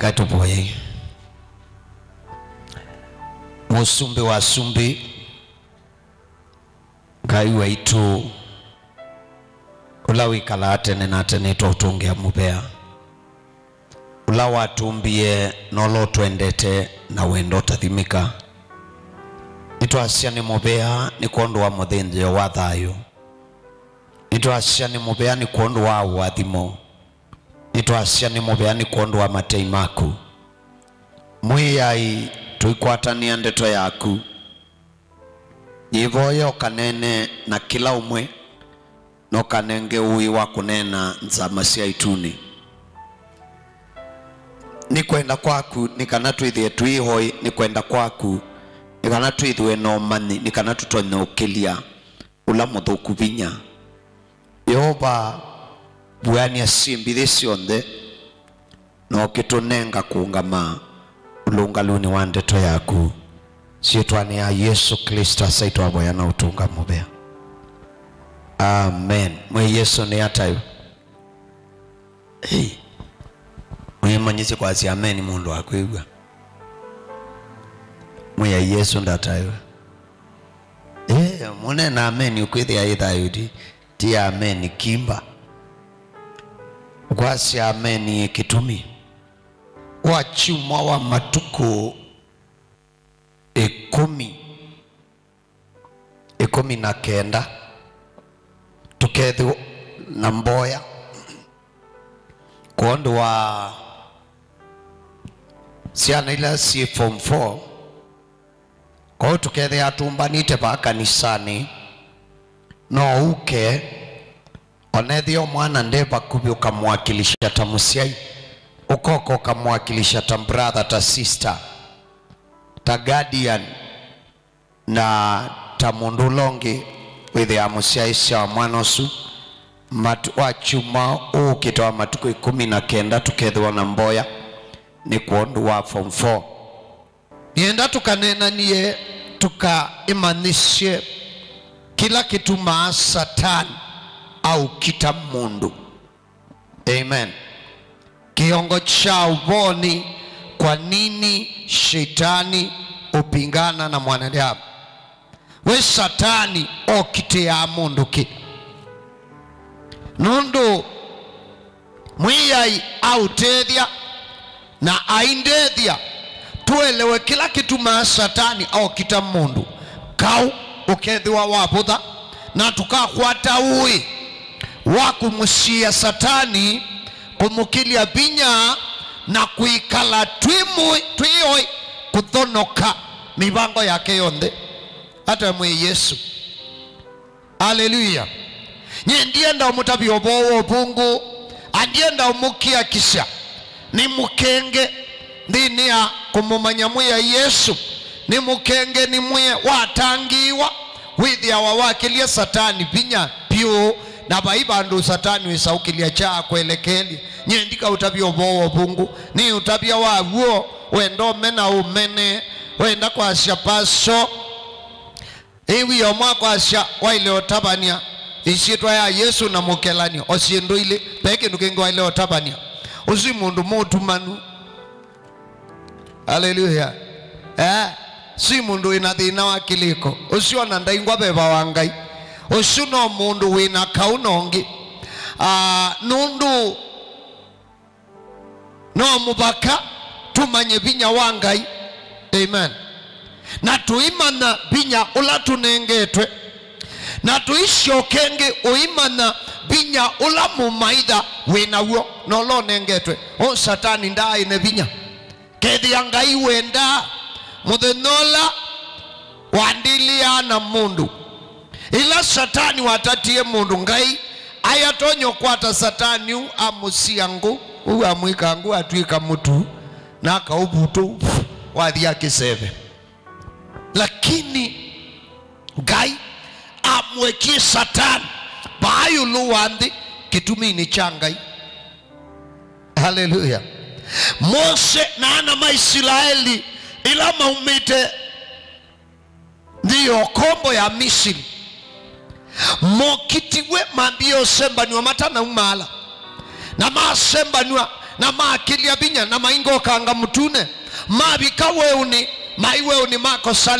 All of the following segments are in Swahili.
Rakato boy Musumbi wa sumbi Ngai waitu Ulawi kalate nenatene totungia mubea Ulawa tumbie nolo tuendete na wendo tathimika Ito asiani mubea ni kondo wa mudhenje wa thayo Ito asiani mubea ni kondo wa wadhimo Ito asiani mubea ni kondo wa mateimaku Mwiyai tuikwatania ndeto yaku Yivoyo kanene na kila umwe No kanenge ui wa kunena nzamasi ya ituni Ni kwenda kwaku nikanatu idhie tuihoi Ni kwenda kwaku nikanatu idhue no mani nikanatu tono kilia Ula mudhoku vinya Yehova buani asimbi dhisi onde No kitunenga kuungama Ulungaluni wa ndeto yaku Sietwani ya Yesu Kristo asaitu wa boya na utunga mubea Amen. Mwe Yesu ni hatayo. Hey. Mwe manyisi kwa si amen mundu wakuigwa. Mwe Yesu ndatayo. Mune na amen ukwithi ya ithayo di. Ti amen kimba. Kwa si amen kitumi. Kwa chumwa wa matuko 19 Tukethu na mboya Kondo wa Siana ila si form 4 Kwa tukethe atumbanite pa kanisani No uke Onethio mwana ndeba kubi ukamwakilisha tamusiai Ukoko ukamwakilisha ta brother ta sister Ta guardian Na ta mundulongi Withe amusia isi wa mwanosu Wa chuma ukitoa matuko 19 Tukethiwa na mboya Ni kuondu wa form 4 Nienda tukanena niye Tuka imanishe Kila kitu maa satani Au kita mundu Amen Kiongo cha uvoni Kwa nini shetani upingana na mwanadamu We satani o kite ya mundu ki Nundu Mwiyai au tethia Na aindethia Tuelewe kila kitu maa satani au kita mundu Kau ukethiwa wabutha Na tukakwata ui Wakumusia satani Kumukilia binya Na kuikala tuioi Kuthonoka mibango yake yonde Hata mwe Yesu Hallelujah Nye ndienda umutabi obowo bungu Andienda umukia kisha Ni mukenge Ndinia kumumanya mwe Yesu Ni mukenge ni mwe watangiwa Withi awawakilia satani Pinya piu Na baibandu satani wisaukilia chaa kuelekeli Nye ndika utabi obowo bungu Ni utabi wa uo Wendo mena umene Wenda kwa shapaso Ewi yomwa kwa sha Waile otabania Ishitwa ya Yesu na mukelani Osiendo ile Peke nukengo waile otabania Usi mundu motu manu Hallelujah Si mundu inathina wakiliko Usi wanandaingwa beba wangai Usi no mundu wina kaunongi Nundu No mubaka Tumanye binya wangai Amen Na tuimana binya ula tunengetwe Na tuishokenge uimana binya ula mumaida Wena uo nolo nengetwe O satani nda ine binya Kethi angai wenda Muthenola Wandilia na mundu Ila satani watatie mundu ngai Ayatonyo kwata satani amusiangu Uamwikangu atuika mutu Na kaubutu Wathia kiseve Lakini Gai amwekie satani Bayu luwandi Kitumini changai Hallelujah Mose na ana maisraeli Ila maumite Ndiyo kombo ya Misiri Mokitiwe mambio semba niwa matana umala Na maa semba niwa na makilia binya na maingo kanga mutune mabika weuni maiweuni makosa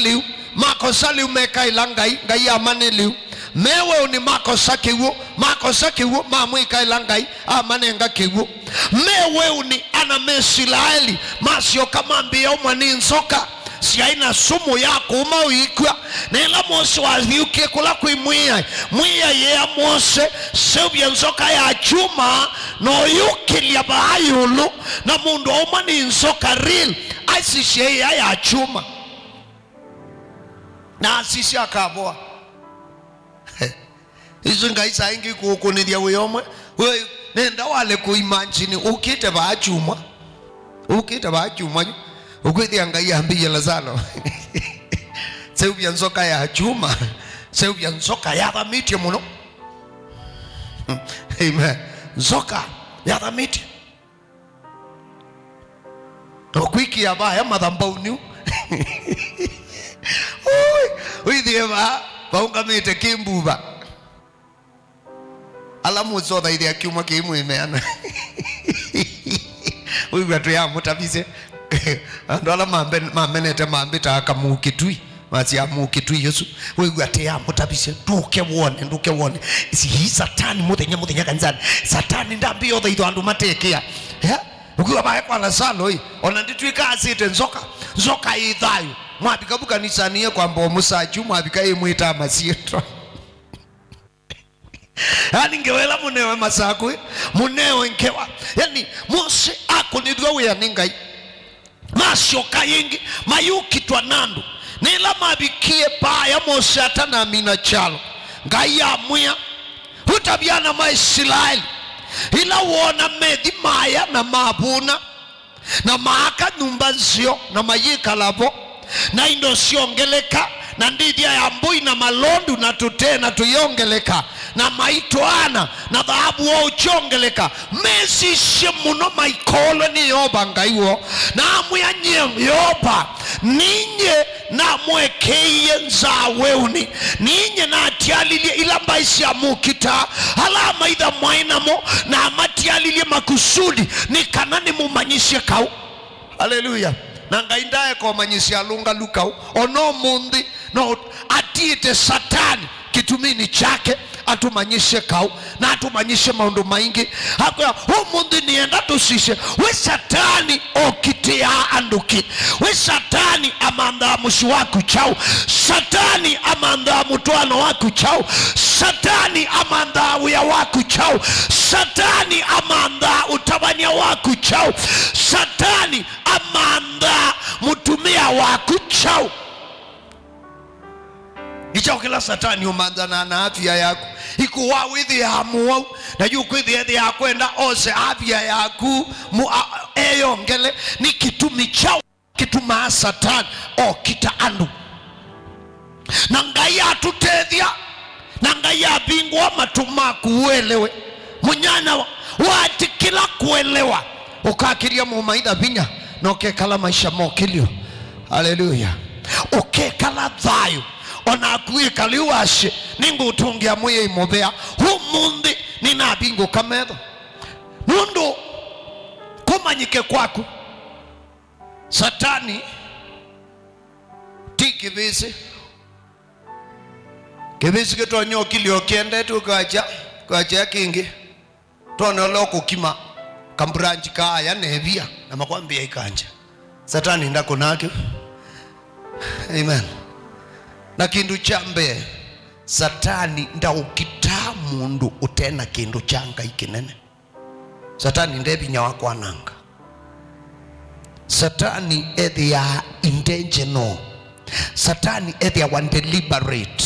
liu meka ilangai ngai amane liu meweuni makosa kiwu mamwika ilangai amane nga kiwu meweuni ana mesilaeli masio kama mbia umani nsoka si aina sumu ya kuma uikwa nela mose waziuke kula kuimwia mwia ye mose sebya nsoka ya chuma no yukilia baayulu na mundu umani nsoka real asishe ya chuma na asisi akaboa izo ngaisa ingi kukunidia uyomwe we nenda wale kuimagine ukite ba chuma ukwithi angai ambiye lazalo sebya nsoka ya chuma sebya nsoka ya thamiti muno amen nsoka ya thamiti okwiki ya ba ya madhambauni Uidhieva baungamite kimbuba alamu zoda ile akiuma kimu imeana uigatu ya mutabise ando ala mamenete mambita akamukitui masi amukitui Yesu uigatu ya mutabise nduke wone si satani muthenya kanzani satani ndambi yothe itho andu matekea ukiwa bae kwa lazalo hii ona nditwika asite nzoka ithayo mwabika kanisani kwa mbo musachu mwabika imwita masieto yani ngewela munewe masaku munewe nkewa yani Mose akunidwa we yaningai mashoka yingi mayuki twanandu nila mabikie pa ya Mose atana mina chalo ngai ya muya hutabiana maisraeli ila wona medhi maya na mabuna na maaka numba zio na mayika labo na indo siongeleka na ndidia ya mbui na malondu na tutena tuyongeleka na maitoana na dhahabu wa uchongeleka mezi shemuno maikolo ni yoba ngaiwo na amuya nye yoba ninye na mwekeye nza weuni ninye na atialilie ilamba isi ya mukita halama idha mwainamo na amatialilie makusudi ni kanani mumanyishe kau. Haleluya. Na ngaindaye kwa manyisi alunga lukau ono mundi no atiite satani kitumini chake atumanyishe kau na atumanyishe maundu maingi hapo mundi nienda tusishe we satani okitia anduki we satani amanda mushi waku chau satani amanda mutuano waku chau satani amanda uya waku chau satani amanda utabania waku chau satani amanda mutumia waku chau. Icha kila satani umandana na afya yako ikuwa withi ya muwa na yu kwithi ethi ya kwenda ose afya yako eyongele ni kitumi chau kituma satani o kita andu na ngai atutethia na ngai abingwa matuma kuelewe munyana wati kila kuelewa ukakiria mumaitha binya na ukekala maisha mokilio. Haleluya. Ukekala thayo ona kuika liwashe ningu utungia muye imobea humundi nina bingo kametho nundu kumanyike kwaku satani tikivisi kivisi kitonyo kilio kiende tu kwacha kingi tono loko kima kambranchi kaya nevia na makwambia ikanja satani ndako nake. Amen. Na kindu chambe satani nda ukita mundu utena kindu changa ikinene satani ndebinya wako ananga satani ethi ya intentional satani ethi ya one deliberate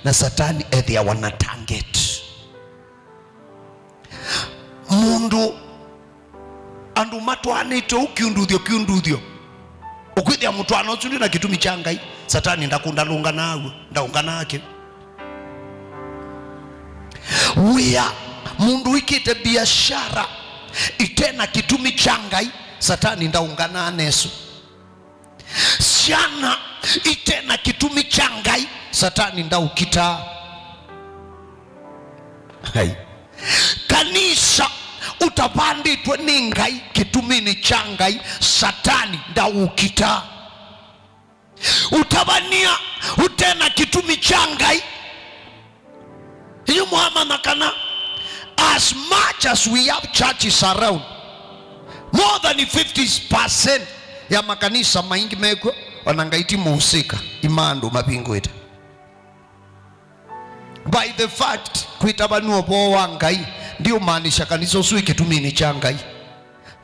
na satani ethi ya wana target mundu andu matwane to kiunduthio ukwithia mutwana utundi na kitumi changai satani ndakunda lunga nawe ndaunga nake wia mundu ikite biashara itena kitumi changai satani ndaungana nesu siana itena kitumi changai satani ndaukita hai kanisa utapanditwe ni ngai kitumini cha ngai satani ndaukita utabania utena kitumi cha ngai hiyo Muhammad kana as much as we have churches around more than 50% ya makanisa maingi meko wanangaiti muhusika imando mapingweta by the fact kuitabanuo po wa ngai ndio maanisha kanisa usui kitumini cha ngai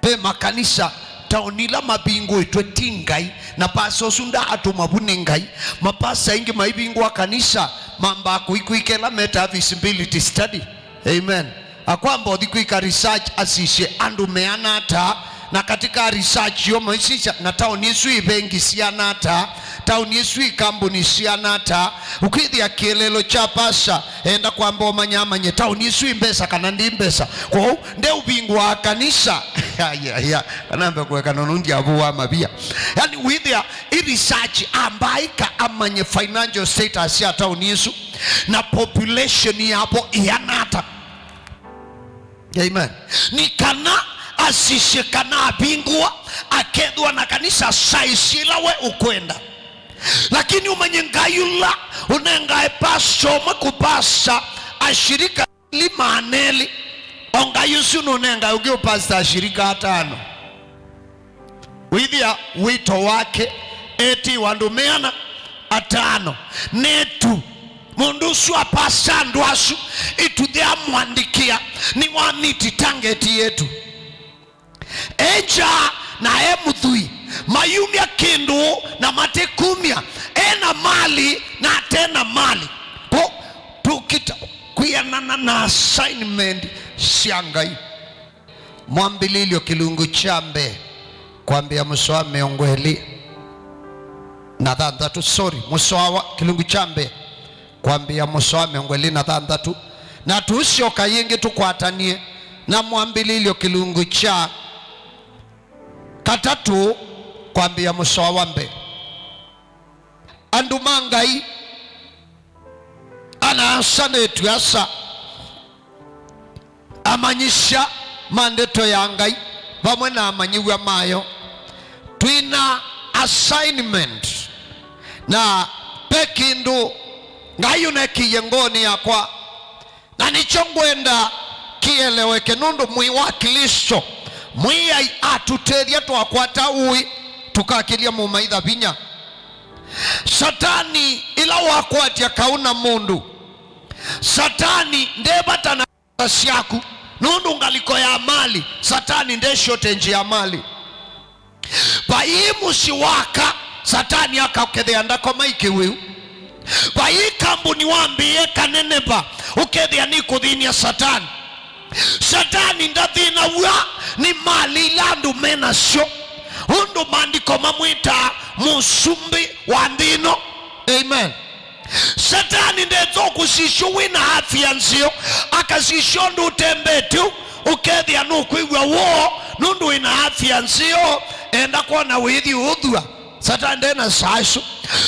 pe makanisa taonila mapingwetwe tingai na paso sunda atumabune ngai mapasa ingi maibingwa kanisa mamba kuikela meta visibility study amen akwamba odikuika research asishe andu meanata na katika research yo maisha na town yesu ibengi sianata town yesu ikambuni sianata ukithia kielelo cha pasha enda kwamba omanyama nye town yesu imbesa kana ndimbesa kwa nde ubingwa kanisa ya anamba kuweka nonundi abuwa mabia yani withia research ambaika amanye financial status ya town yesu na population yapo ianata amen ni kana asishekana bingwa akedwa na kanisa saisila we ukwenda lakini umanye ngayula unengae paso makupasa ashirika limaneli ongayusi unenga ugeo pasta ashirika atano withia wito wake eti wandumeana atano netu mundu swa pasando asu ituthia mwandikia ni waniti tangeti yetu eja na emuthui mayumia kindu na matekumia ena mali na tena mali po tukita kuyanana na assignment siangai mwambililio kilungu chambe kwambia msoa meongweli na thandatu sorry msoa kilungu chambe kwambia msoa meongweli na thandatu na tusio kayingi tukwatanie na mwambililio kilungu cha katatu kwambia msoa wambe andumangai ana asane tuyasa amanyisha mandeto ya ngai vamwe na amanyiwa mayo tuina assignment na pekindu ngayu na kiyengoni yakwa na nichongwenda kieleweke nundu mwiwakilisho mwiyai atuteria twakwata ui tukakilia mumaitha vinya satani ila wakwatia kauna mundu satani ndebata na siaku nundu ngaliko ya mali satani ndeshote nji ya mali baimu siwaka satani akakethea ndako maiki wiu bai kambuni wambie kaneneba ukethea ni kuthinia satani satani ndathina wa ni mali landu mena sio undu mandiko mamwita musumbi wa ndino amen satani ndezo kusisho wina afya nzio akasisho ndu tembetu ukethia nukwigwa wo nundu ina afya nzio enda kuona withi udhua satani ndena sasho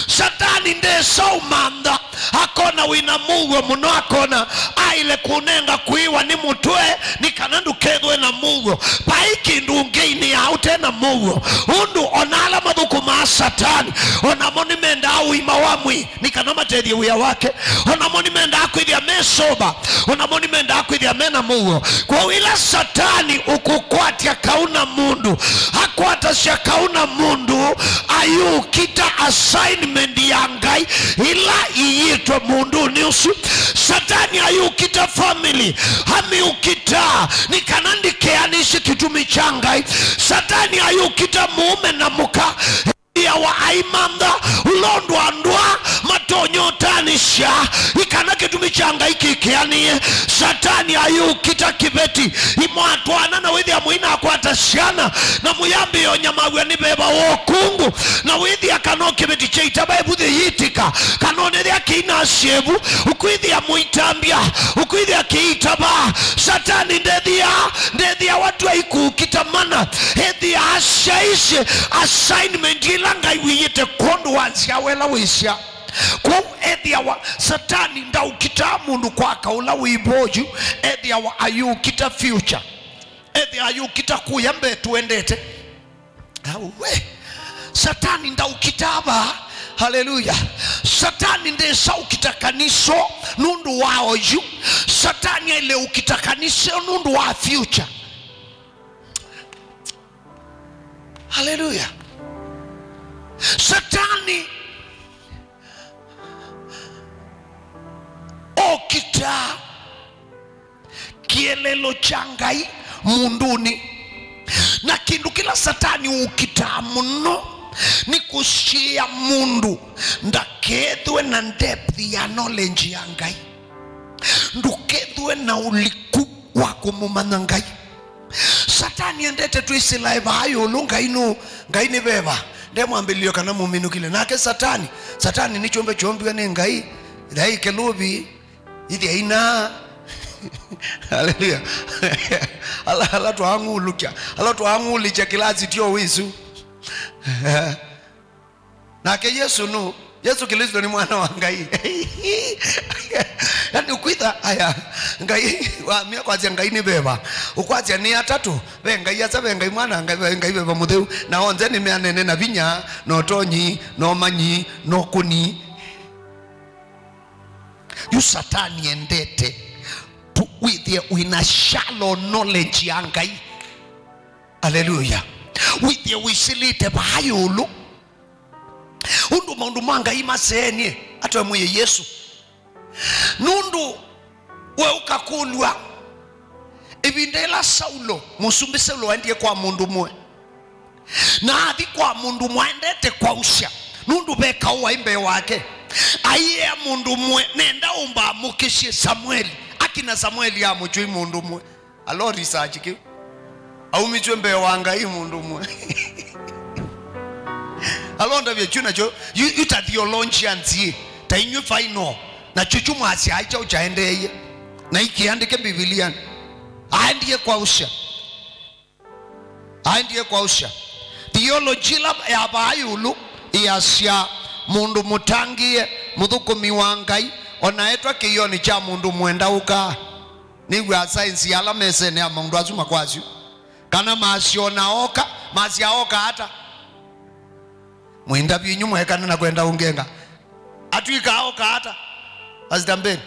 satani ndesa umanda akona wina mugo muno akona aile kunenga kuiwa ni mutwe ni kanandu kedwe na mugo paiki ndungeini au tena mugo undu onala madhuku maa satani onamoni menda au ima wamwi ni kanama tedhi uya wake onamoni menda akuidhia mesoba onamoni menda akuidhia mena mugo kwa wila satani ukukwatia kauna mundu hakwata siya kauna mundu ayu kita assignment ya ngai ila iyitwa mundu niusu satani ayu kita family hami ukita ni kanandi keanishi kitumi cha ngai satani ayu kita muume na muka ya wa aimanda ulondo andwa matonyo tanisha ikana kitumi cha ngai kikianie satani ayu kita kibeti imwatwana na withi amuina akwatashana na muyambi yonyamagwe ni beba wokungu na withi akano kibeti cheitaba ebuthi yitika kanone thia kina ashebu ukwithi amuitambia ukwithi akiitaba satani ndethia watu aikukitamana hethia ashaishe assignment ilanga iwiyete kondo wansia wela wisha kwa ethia wa satani ndaukita mundu kwa kaula wiboju ethia wa ayu kita future ukete ayukita kuyambe tuendete awe satani ndaukitaba. Haleluya. Satani ndesa ukitakanisho nundu wao yu. Satani ile ukitakanisho nundu wa future. Haleluya. Satani okita kielelo changai munduni na kindu kila satani ukita muno ni kushia mundu ndakethwe na depth ya knowledge ya ngai, ndukethwe na uliku wa kumumanya ngai. Satani endete twisi live ayo lunga inu ngai ni beba ndemwambilio kana muminu kile nake satani ni chombe chombi ne ngai dai kelubi idi aina. Haleluya. Allah tuangulukia Allah tuangulicha kilazi tio wisu nake Yesu Kristo ni mwana wa ngai. Yani ukwita aya ngai wa mia kwazi ngai ni beba ukwazi ni atatu be ngai ya sabe ngai mwana ngai beba mutheu na onze ni meanene na vinya no tonyi no manyi no kuni. You Satani endete with the shallow knowledge ya ngai. Hallelujah. With the wisilite bayulu undu maundu manga imaseni atwe muye Yesu nundu we ukakulwa ibindela Saulo musumbi Saulo andie kwa mundu mwe na adi kwa mundu mwendete kwa usha nundu beka uwa imbe wake aiye mundu mwe nenda umba mukishie Samueli akina Samueli ya mchui mundu mwe alo research ki au michwe mbe wanga hii mundu mwe alonda vya chuna cho yuta theologians ye ta inyu final na chuchu mwasi aicha uchaendeye na ikiandike Biblia aendie kwa usha theology lab ya bayulu iasya mundu mutangie muthukumi wa ngai onaetwa kiyoni cha mundu mwenda uka ni gwa science ya la mesene ya mundu azuma kwazi kana masiona oka masiaoka hata mwenda binyu mwekana na kwenda ungenga atuika oka hata azidambeni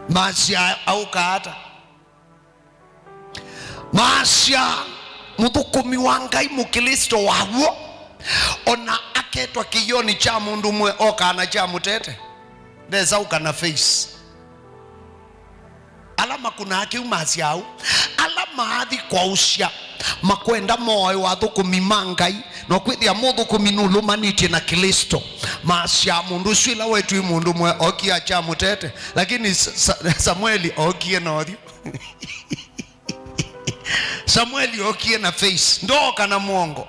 masia auka hata masia muthukumi wa ngai mukristo wawo ona aketwa kiyoni cha mundu mwe oka na cha mutete ndeza ukana face alama kuna haki umasiau alama athi kwa usya makwenda moyo wa thukumi mangai no kwithia muthukumi nulumanite na Kristo masya mundu swila wetu mundu mwe okia cha mutete lakini Samueli okie nothio Samueli okie na face ndo kana muongo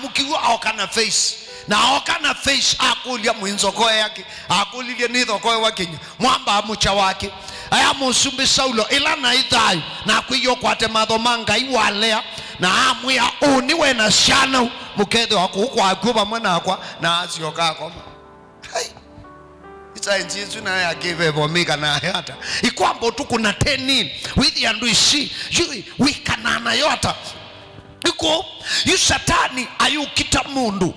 mukiwa okana face na okana face akulia mwinzoko yake akulilie nithoko wake mwamba amucha wake aya musumbi Saulo ila na ithai na kwiyo kwate mathoma ngai walea na amwia uni we na shana mukethe wako kwa kuba mwana kwa na azioka kwa hai ita njizu na ya give bomika na hata ikwambo tu kuna 10 with yandu ishi we kanana yota iko yu Satani ayukita mundu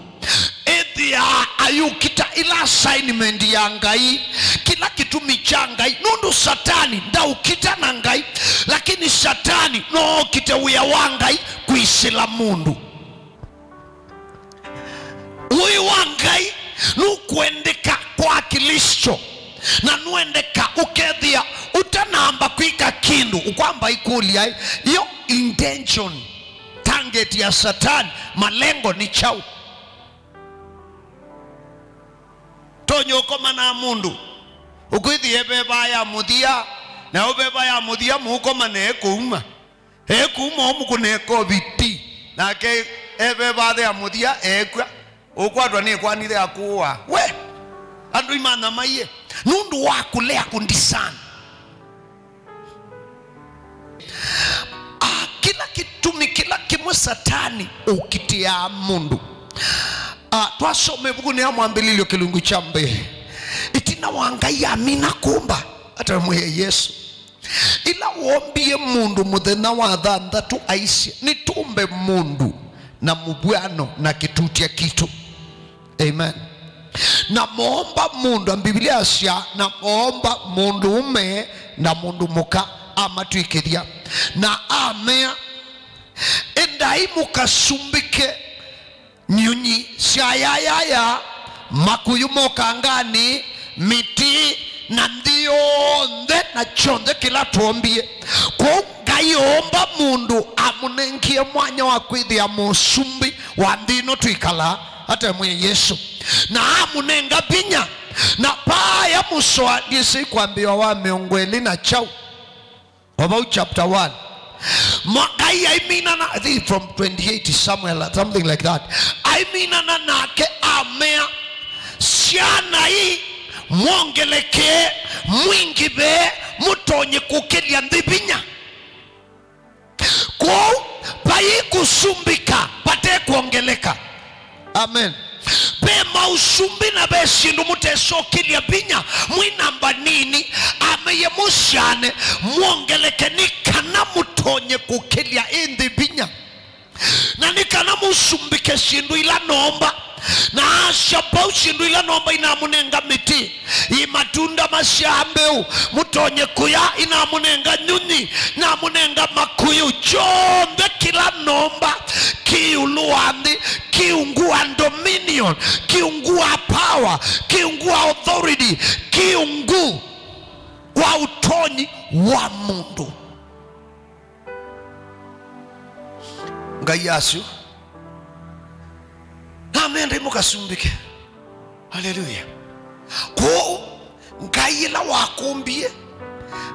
ethia ayukita ila assignment ya ngai kila kitumi cha ngai nundu Satani ndaukita na ngai lakini Satani no kite uya wangai kuisila mundu uyi wangai nukuendeka kwa Kristo na nuendeka ukethia utanamba kwika kindu ukwamba ikulia yo intention target ya Satani malengo ni chau tonyo koma na mundu ukwithi ebeba ya muthia na obeba ya muthia mukoma ne kuuma omukune ko biti na ke ebeba ya muthia ekwa ukwatwa ni kwanire akuwa we andu imana maiye nundu wakulea kundisana kila kitumi kila kimwe Satani ukitia mundu twasome buguni ya mwambililio kilungu cha mbele itina wangai amina kumba hata mwe Yesu ila wombie mundu muthenya wa thanthatu aicie nitumbe mundu na mubwano na kitutia kitu. Amen. Na muomba mundu, Biblia acia na muomba mundu ume na mundu muka amatwikiria na amea endai mukasumbike nyunyi shayayaya makuyu mokangani miti na ndionde na chonde kila tuombie kwa ngaiomba mundu amunengie mwanya wa kwithia musumbi wa ndino twikala hata mwe Yesu na amunenga binya na paya muswa disi kwambiwa wa miongweli na chau about chapter 1 I mean, I think from 28 somewhere, something like that. I mean, nake amea siana hii mwongeleke mwingibe mutonye kukilia ndibinya kwa pai kusumbika pate kuongeleka. Amen. Be mausumbi na be shindu muteso kilia binya mwinamba nini ameye mushane mwongeleke nikana mutonye kukilia indi binya na nikana musumbike shindu ila nomba na ashabau shindu ila nomba inamunenga miti imatunda mashambeu mutonye kuya inamunenga nyunyi inamunenga makuyu chonde kila nomba kiuluandi kiungua dominion kiungua power kiungua authority kiungu wa utonyi wa mundu ngayasu. Amen. Mukasumbike. Hallelujah. Ko ngayila wakumbie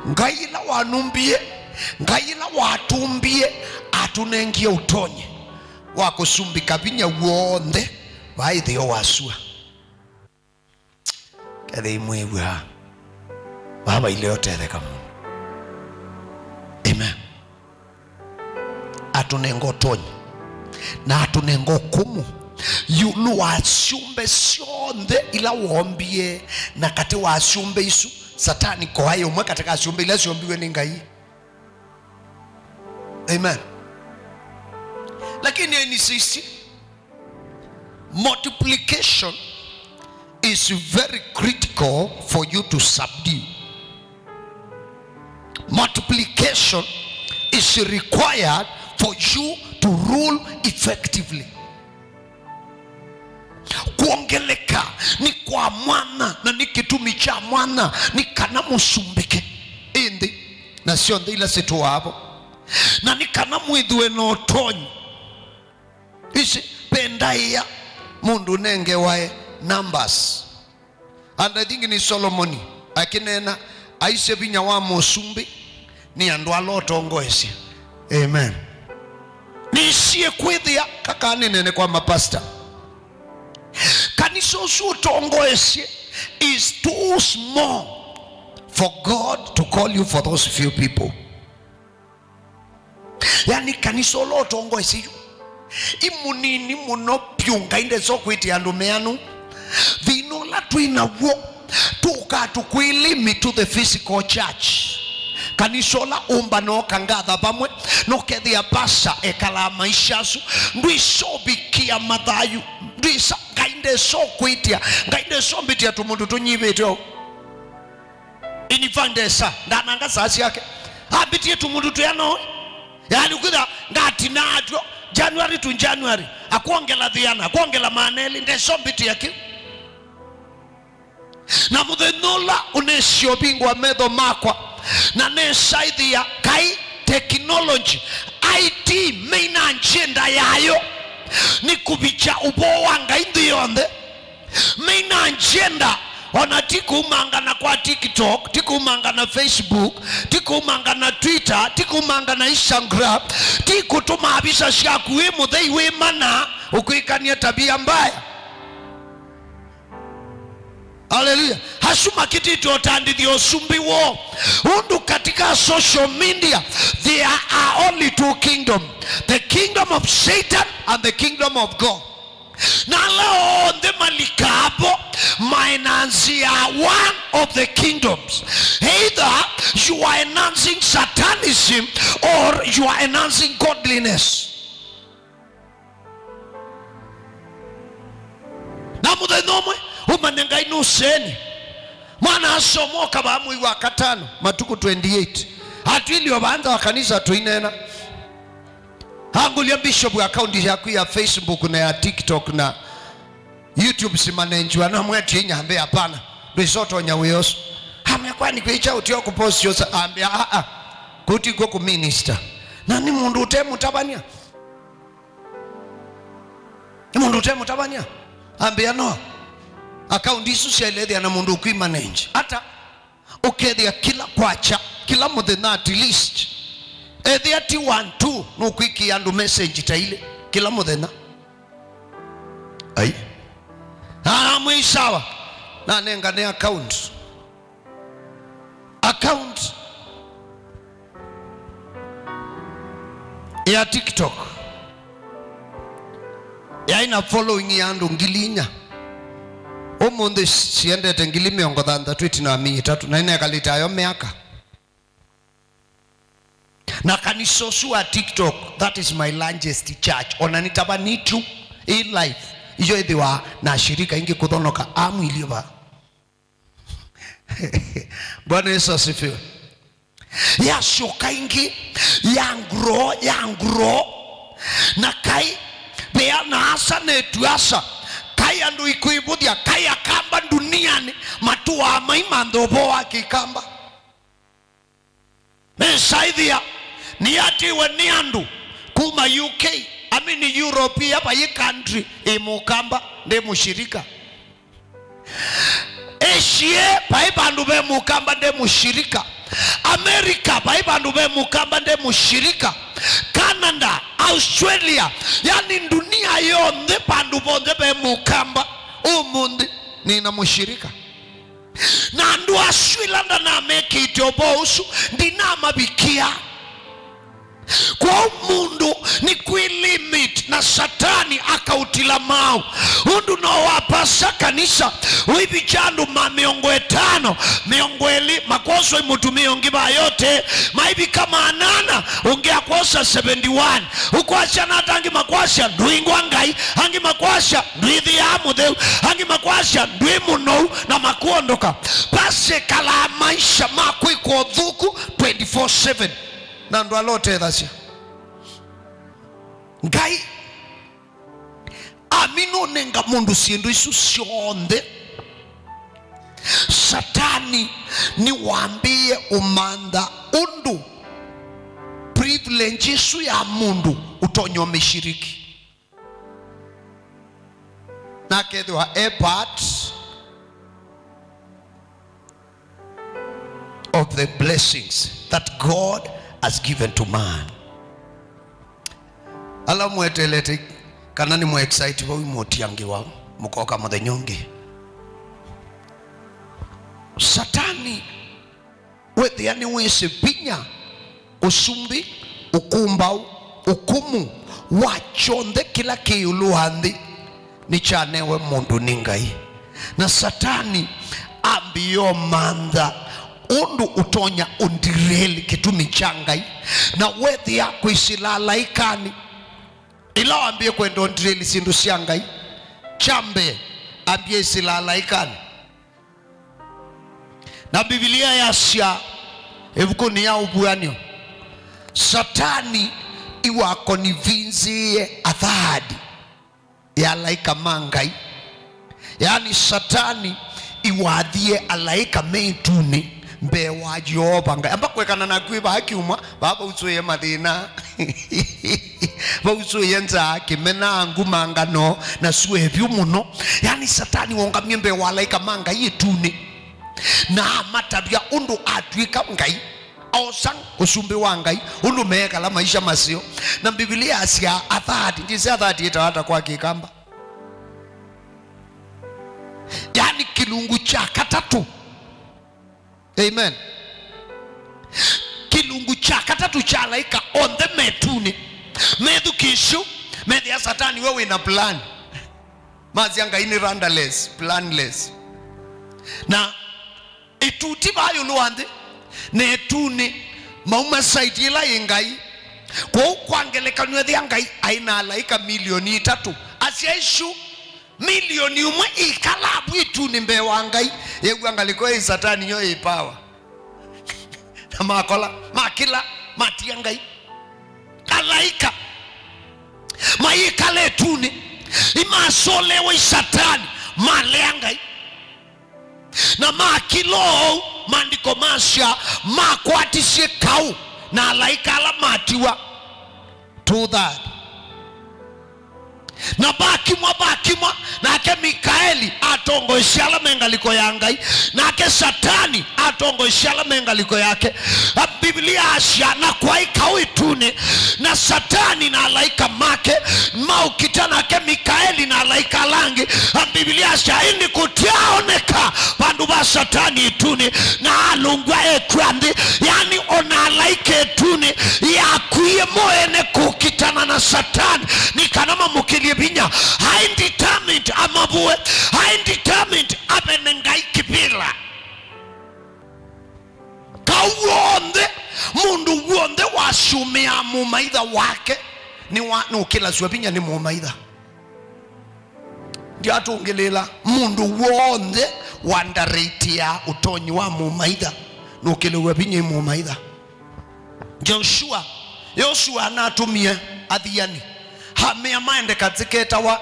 ngayila wanumbie ngayila watumbie atunengie utonye wakusumbika binya wonde waithio wasua kethe imwewa baba ile yote theka. Amen. Atunengo tonye na atunengo kumu yulu wasumbe sionde ila wombie na kati wasumbe isu satani kwa hayo mwe katika asumbe ila siombiwe ni ngai. Amen. Lakini ni sisi multiplication is very critical for you to subdue. Multiplication is required for you to rule effectively. Kuongeleka ni kwa mwana na ni kitumi cha mwana ni kana musumbike indi na sio ndila situ hapo na ni kana mwidhwe no tonyi isi pendaya mundu nenge wae numbers. And I think ni Solomoni akinena aise binya wa musumbi ni andwa lotongo esi. Amen. Nisiye kwithia kakani nene kwa mapasta kaniso sutongo esi is too small for God to call you for those few people. Yani kaniso lotongo esi imunini muno pyunga inde sokwiti andumeanu vino la tuinawo tuka tukuilimit to the physical church. Kanisola umba no kangatha pamwe no kethia pasa ekala maishasu ndwiso bikia mathayu ndwisa ngainde so kwitia ngainde so mbitia tumundu tunyibetyo inifandesa ndananga sasi yake abitie tumundu tuyano yani ukitha ngati natyo January to January akuongela dhiana akuongela maneli ndeso mbitia ki na muthenola unesio bingwa medho makwa na nesaithia kai technology IT main agenda yayo ni kubicha ubowa ngaindi yonde main agenda ona tikumanga na kwa TikTok tikumanga na Facebook tikumanga na Twitter tikumanga na Instagram tikutuma abisa shakuwe muthei we mana ukuikania tabia mbaya. Hallelujah. Hasuma kitito otandithio osumbi wo undu katika social media there are only two kingdoms, the kingdom of Satan and the kingdom of God. na leo the malikabo mainanzia one of the kingdoms. Either you are enhancing satanism or you are enhancing godliness. Na mudhenomwe umanenga inuseni mwana asomoka bamu wa katano matuku 28 atwili wabanza wa kanisa tuinena hangulia bishop wa account yaku ya Facebook na ya TikTok na YouTube simanenjwa na mweti nyambe hapana bisoto nyaweyoso amekwa ni kwicha utio kupost yosa ambia kuti go ku minister nani mundu utemu tabania ni mundu utemu tabania ambia no account isu sielede na mundu kuimanage hata ukethia kila kwacha kila muthenya at least ethia ti 1-2 nukwiki andu message taile kila muthenya ai mwisawa na nenga ne account ya TikTok ya ina following yandu ngilinya omonde siendete ngilime ongodhanda tweet na mimi tatu na ina kalita yo miaka na kanisosu wa TikTok. That is my largest church onanitaba nitu in life iyo ediwa na shirika ingi kudhonoka amu iliyoba Bwana Yesu asifiwe. Ya shoka ingi yangro na kai bea na asa netuasa kai andu ikuibudia kai akamba duniani matuwa maimandhobo wa kikamba mesaidhia ni ati we andu kuma UK amini Europe hapa hii country imukamba nde mushirika Asia paibandu be mukamba nde mushirika America paibandu be mukamba nde mushirika Canada Australia yani dunia yonde pandu bonde be mukamba umundi nina mushirika na ndu aswilanda na meki itobosu ndina mabikia kwa mundu ni kuilimit na satani akautila mau undu na wapasa kanisa wibi chandu miongo 5 miongo eli makoso imutu miongiba yote maibi kama anana ungea kosa 71 ukwasha na tangi makwasha nduingwa ngai hangi makwasha nduithi ya mudheu hangi makwasha nduimunou na makuondoka pase kala maisha makui kwa dhuku 24/7 na ndo alote dhasia ngai amino nenga mundu siendo isu sionde satani ni wambie umanda undu privilege isu ya mundu utonyo meshiriki na kedwa a part of the blessings that God has given to man. Ala mwetelete kanani mwe excite wa imoti yangi wao mukoka mudhenyonge satani wethe yani wese pinya usumbi ukumbau ukumu wachonde kila kiuluhandi ni chanewe mundu ningai na satani ambiyo manda undu utonya undireli kitumi changai na wethi ya kuisilala ikani ila ambie kwenda undireli sindu siangai chambe ambie isilala ikani na Biblia yasia evukuni ya ubuanio satani iwako ni vinzie athadi ya laika mangai yani satani iwadhie alaika meituni mbe wajoba ngai amba kwekana na kwiba hakiuma baba usoye madina ba usoye nza kimena nguma ngano na suwe byumuno yani satani wongamye mbe walaika manga yetuni na matabia undu atwika ngai osang usumbi wangai undu meka la maisha masio na Biblia asia athadi ndise athadi itawata kwa kikamba yani kilungu cha katatu. Amen. Kilungu cha katatu cha laika on the metuni medhu kishu medhi ya satani wewe ina plan mazi ya ngai ni rudderless, planless. Na etuti bayo luande ne etuni mauma site ila yengai kwa ukwangeleka nwe ya ngai aina alaika milioni 3 asiaishu milioni umwe ikalabu ituni mbewa ngai yegu angaliko hii satani nyo ipawa na makola makila mati ya ngai alaika maikale tuni ima solewe satani male ya ngai na makilo mandiko masya makwatisi kau na alaika ala matiwa to that na bakimwa na ke Mikaeli atongo ishala mengaliko ya ngai na ke satani atongo ishala mengaliko yake. Biblia asya na kwa ikau itune na satani na alaika make maukitana ke Mikaeli na alaika langi. Biblia asya ini kutiaoneka bandu ba satani itune na alungwa ekwandi yani ona alaika itune ya kuye moene kukitana na satani ni kanama mukilie binya hain determined amabuwe hain determined abenengai kibila kawonde mundu wonde wasumia mumaidha wake ni ukila suabinya ni mumaidha ndio atungelela mundu wonde wandaretia utonyi wa mumaidha ni ukila wabinya mumaidha. Joshua anatumie adhiani hamea maende katiketa wa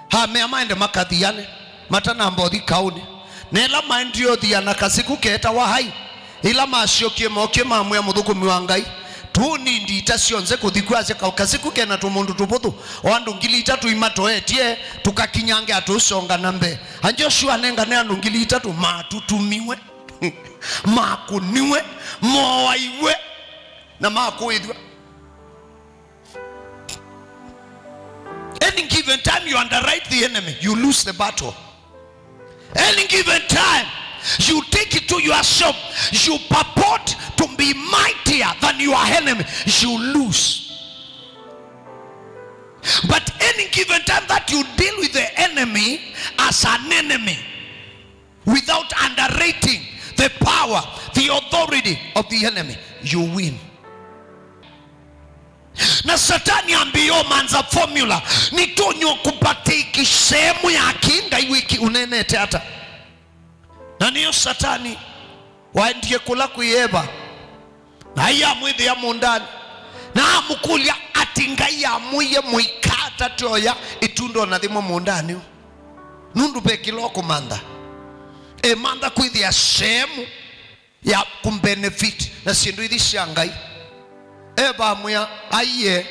hamea maende makadhiane matana mbodhi kauni nela maendio dhiana kasiku keta wa hai ila masyokie mokie mamwe mudhuku miwangai tuni ndita sionze kuthikwaze kasiku kena tumundu tuputhu wandu ngili 3 imatoetie tukakinyange atusonga nambe. Joshua nenga ne andu ngili 3 matutumiwe makuniwe moaiwe na makuidwa. Any given time you underwrite the enemy, you lose the battle. Any given time you take it to yourself, you purport to be mightier than your enemy, you lose. But any given time that you deal with the enemy as an enemy without underrating the power, the authority of the enemy, you win. Na satani ambiyo manza formula ni tonyo kupate ikisemu ya kinga iwiki unene teata na niyo satani waendie kula kuyeba na iya mwidhi ya mundani na amukulia atinga ya muye muikata toya itundo na dhimo mundani nundu peki loko manda manda kuidhi ya semu ya kumbenefit na sindu idhi shangai eba muya aye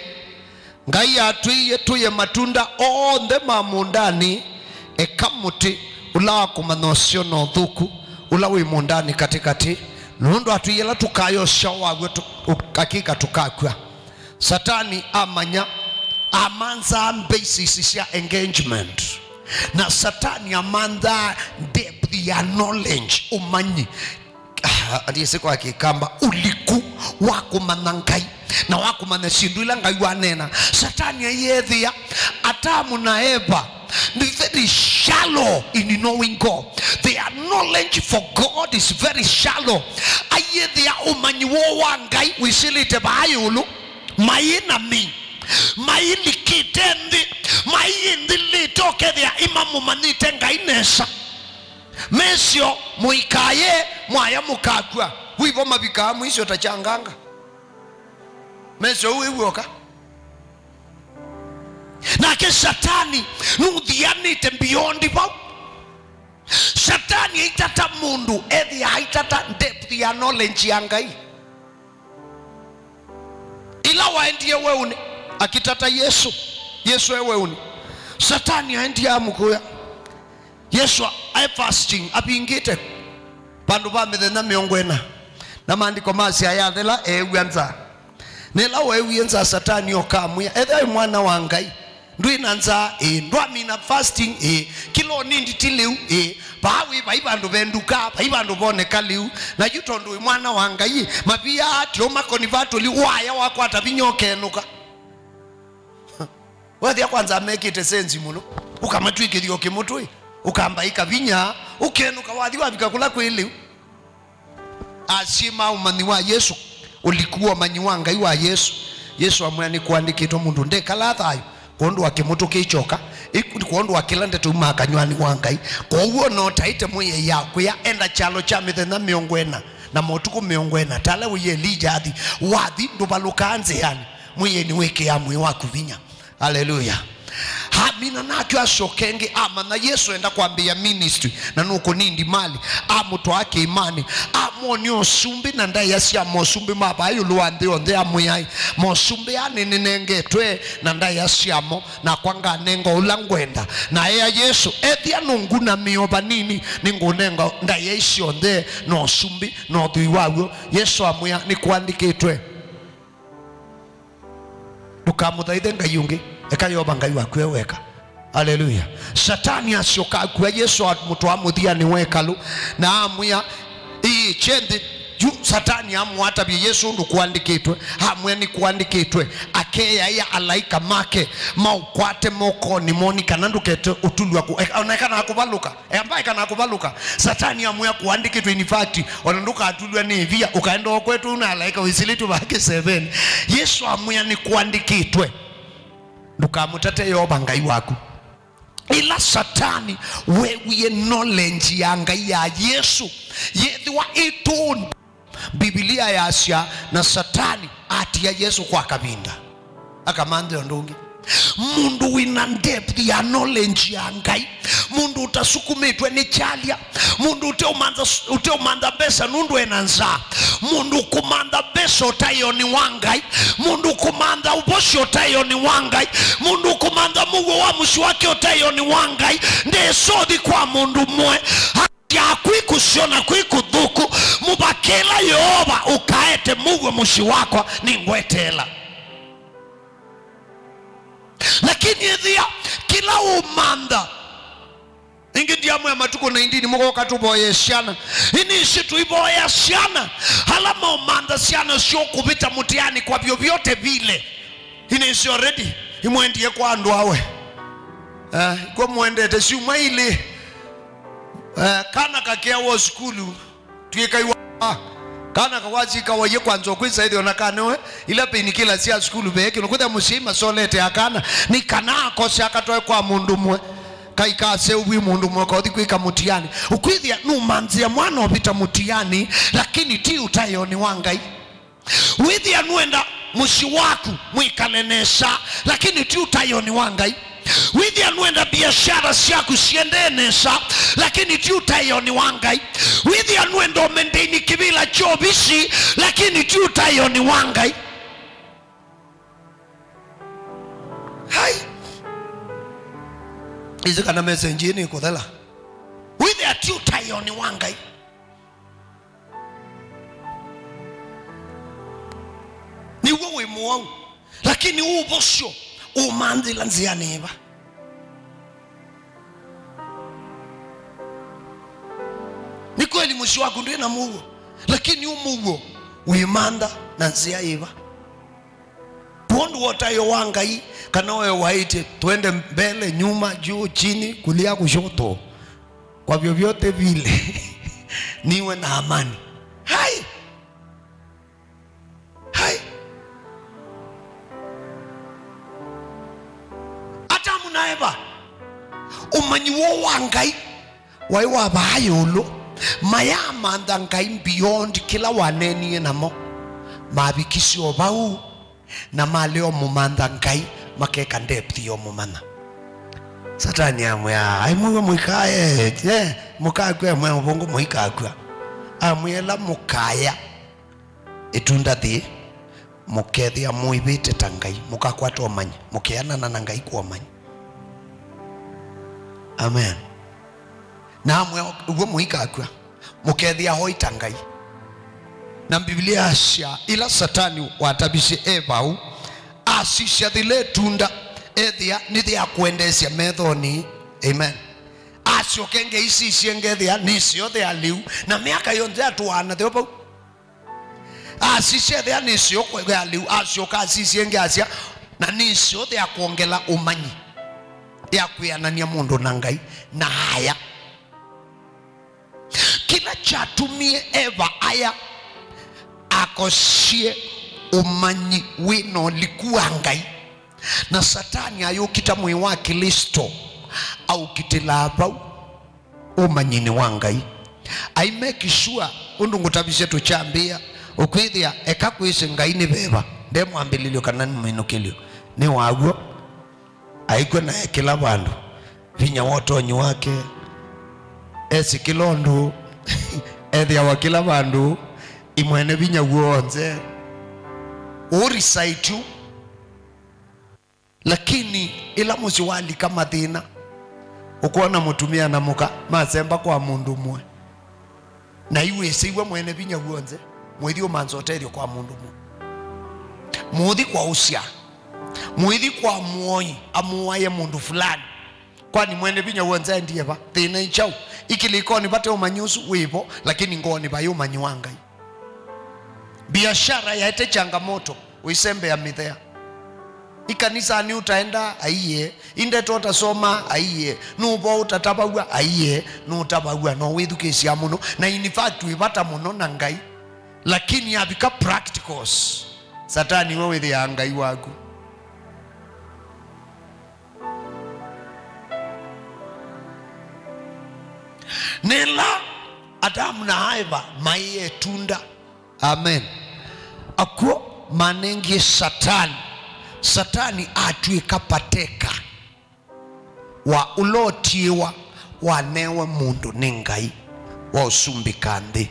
ngai atuye tuye matunda onde mamundani ekamuti ula kumanosyo no thuku ula wi mundani katikati nundu atuyela tukayo shawagwe hakika tukakwa. Satani amanya amanza basis ya engagement na satani amanza depth ya knowledge umanyi adiyese kwa kikamba uliku wako manangai na wako manesindula ngai wanena. Satani yethia atamu na Eva very shallow in knowing God. Their knowledge for God is very shallow. Ayethia umanyiwo wangai wisilite bayulu mayina mi mayili kitendi mayindi litoke thea imamu manite ngai nesa mesio muikaye mwaya mukakwa wivo mabika mwisho tachanganga mesio uiwoka na ke satani nudhianite beyond bao. Satani itata mundu ethi haitata depth ya knowledge ya ngai ila waendie weune akitata Yesu weune satani aendie amukuya Yesu ai fasting apingite bandu bamethena miongwena na maandiko masi ayathela ewianza nela wewienza satani okamuya ethe mwana wa ngai ndwinanza ndwamina fasting kilo nindi tileu bawi baibandu benduka baibandu boneka liu na yutondu mwana wa ngai mabia atyo makonivato li waya wakwata binyokenuka wathi kwanza make it sense muno ukamatwikithio kimutwi ukambaika vinya ukenuka wathi wafika kula kwili asima umani wa Yesu ulikuwa manyi wa Ngai wa Yesu. Yesu amwe ni kuandikitwo mundu ndekala thayo kondo akimutu kichoka kondo akilande tuma kanywani wa Ngai koguo no taite muye yaku ya enda chalo cha mithenya miongwena na motuku miongwena tala uye Elija athi wathi ndubalukanze yani muye ni weke ya mwe waku vinya. Haleluya. Hamina nakyo ashokenge amana Yesu enda kwambia ministry na nuko nindi mali amuto wake imani amoni osumbi na ndai yasia mosumbi mabayo luande onde amuyai mosumbi yani ninengetwe na ndai yasiamo na kwanga nengo ulangwenda na ya Yesu ethia nunguna mioba nini ningunengo ndai yaisi onde no sumbi no tuiwawo Yesu amuya ni kuandikitwe dukamuthaithe Ngai ungi ekayoba Ngai waku weka. Haleluya. Satani asioka kwa Yesu mutu amuthia ni wekalu na amuya ii chende juu Satani amuata bi Yesu ndu kuandikitwe hamwe ni kuandikitwe akeya ya alaika make maukwate moko ni moni kanandu kete utulwa ku onekana akubaluka ambaye kana akubaluka Satani amuya kuandikitwe in fact onanduka atulwa ni via ukaenda kwetu na alaika wisilitu bake 7 Yesu amuya ni kuandikitwe ndukamutate yoba Ngai waku ila Satani wewe knowledge ya Ngai ya Yesu yethwa itun Biblia ya Asia na Satani ati ya Yesu kwa kabinda akamande ndungi mundu wina depth ya knowledge ya Ngai mundu utasukumitwe ni chalia mundu uteumanda besa nundu enanza mundu kumanda besa utayo ni wangai mundu kumanda uboshi utayo ni wangai mundu kumanda mugo wa mushi wake utayo ni wangai ndesodi kwa mundu mwe ya kwikusiona kwikudhuku mubakela yoba ukaete mugo mushi wako ni ngwetela lakini ethia kila umanda ingi ndiamu ya matuko 19 muko katuboye siana ini shitu iboye siana halama umanda siana sio kupita mutiani kwa vyovyote vile ini is already imwendie kwa andu awe kwa mwendete si umaili kana kakea wa skulu tuika iwa kana kawazi kawaye kwanzo kwisa hiyo nakanewe ila pini kila sia skulu beke nukuta musima solete akana ni kanako sia katoe kwa mundu mwe kaikase uwi mundu mwe kwa kwika mutiani ukwithia numanzia mwana opita mutiani lakini ti utayo ni wangai withia nuenda mushi waku mwikanenesha lakini ti utayo ni wangai withia nuenda biashara siaku siendenesha lakini ti utayo ni wangai withia nuenda omendeni kibila chobisi lakini ti utayo ni wangai hai izika na message ni kodela withia ti utayo ni wangai ni wewe muwangu lakini ubosho umandila nzianeba ni kweli mushi wako ndiye na mugo lakini umugo uimanda na nziaiba pondu wotayo wangai kana wewe waite twende mbele nyuma juu chini kulia kushoto kwa vyovyote vile niwe na amani hai hai atamu naeba umanyi wo wangai waiwa bayolo mayama ndangai beyond kila waneni namo mabikisi obau na maleo mumanda ngai makeka depth yo mumana Satani amya ai muwe mwikaye mukakwe mwe ubongo mwikakwa amwela mukaya etunda thi mukethia muibite tangai mukakwata omanyi mukiana na ngai kwa omanyi amen na mwe ubwo mwikakwa mukethia hoita ngai na Biblia Asia ila Satani watabisi ebau asisha thile tunda ethia nithia kuendesia methoni amen asio kenge isi siengethia nisio thea liu na miaka yonde atuana theopo asisha thea nisio kwega liu asio kasi sienge asia na nisio thea kuongela umanyi ya kuyanania mundu na Ngai na haya kila chatumie Eva aya akosie umanyi wino likuwa Ngai na Satani ayukita mwi wa Kristo au kitilaba umanyini wa Ngai. I make sure undu ngutabishe tuchambia ukwithia eka kwisi Ngai ni beba ndemo ambililio kana ni minukilio ni waguo aiko na kila bandu vinya wotonyi wake esi kilondu ethia wa kila bandu imwene vinya guonze urisaitu lakini ila musiwali kama thina ukuona mutumia na muka masemba kwa mundu mwe na iwe siwe mwene vinya guonze mwithio manzoterio kwa mundu mwe muthi kwa usia muithi kwa muoi amuwaye mundu fulani kwani mwene vinya guonze ndiye ba thina ichau ikilikoni bate umanyusu wipo lakini ngoni bayo manyiwanga biashara yaete changamoto uisembe ya mithea ikanisa ni utaenda aiye inde tota soma aiye nubo utatabagwa aiye no utabagwa no withukisia muno na in fact wibata muno na Ngai lakini yabika practicals Satani wewe the Ngai wagu nela Adamu na Hawa maiye tunda amen akuo manengi Satani atwika pateka wa ulotiwa wanewe mundu ni Ngai wa usumbika nthi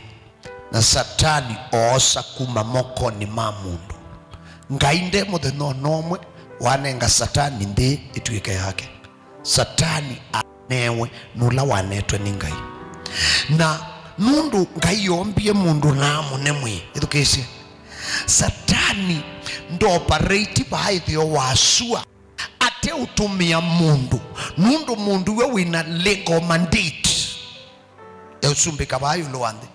na Satani oosa kuma moko ni ma mundu Ngai nde muthenya nomwe wanenga Satani nthi itwike yake Satani anewe nula wanetwe ni Ngai na nundu Ngai yombie mundu na munemwe ithukisie Satani ndo operate baithio wasua ate utumia mundu nundu mundu we wina legal mandate ya usumbika bayo lwande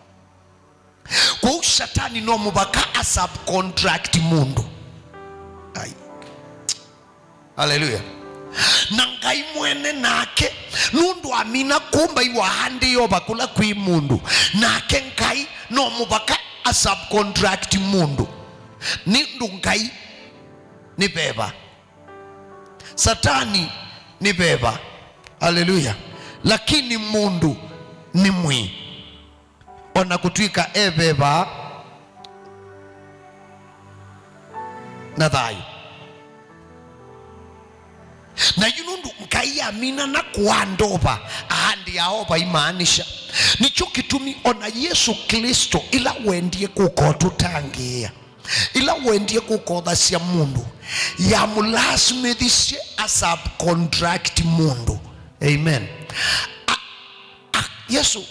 kwa Satani no mubaka subcontract mundu ai haleluya na Ngai mwene nake nundu amina kumba iwa handi yo bakula kwi mundu nake Ngai no mubaka subcontract mundu nindu Ngai ni beba Satani ni beba haleluya lakini mundu ni mwi ona kutwika ebeba na thayu na yunundu Ngai amina na kuandoba ahandi yaoba imaanisha nicho kitumi ona Yesu Kristo ila wendie kukotutangia ila wendie kukodhasia mundu ya mulasmithie a subcontract mundu amen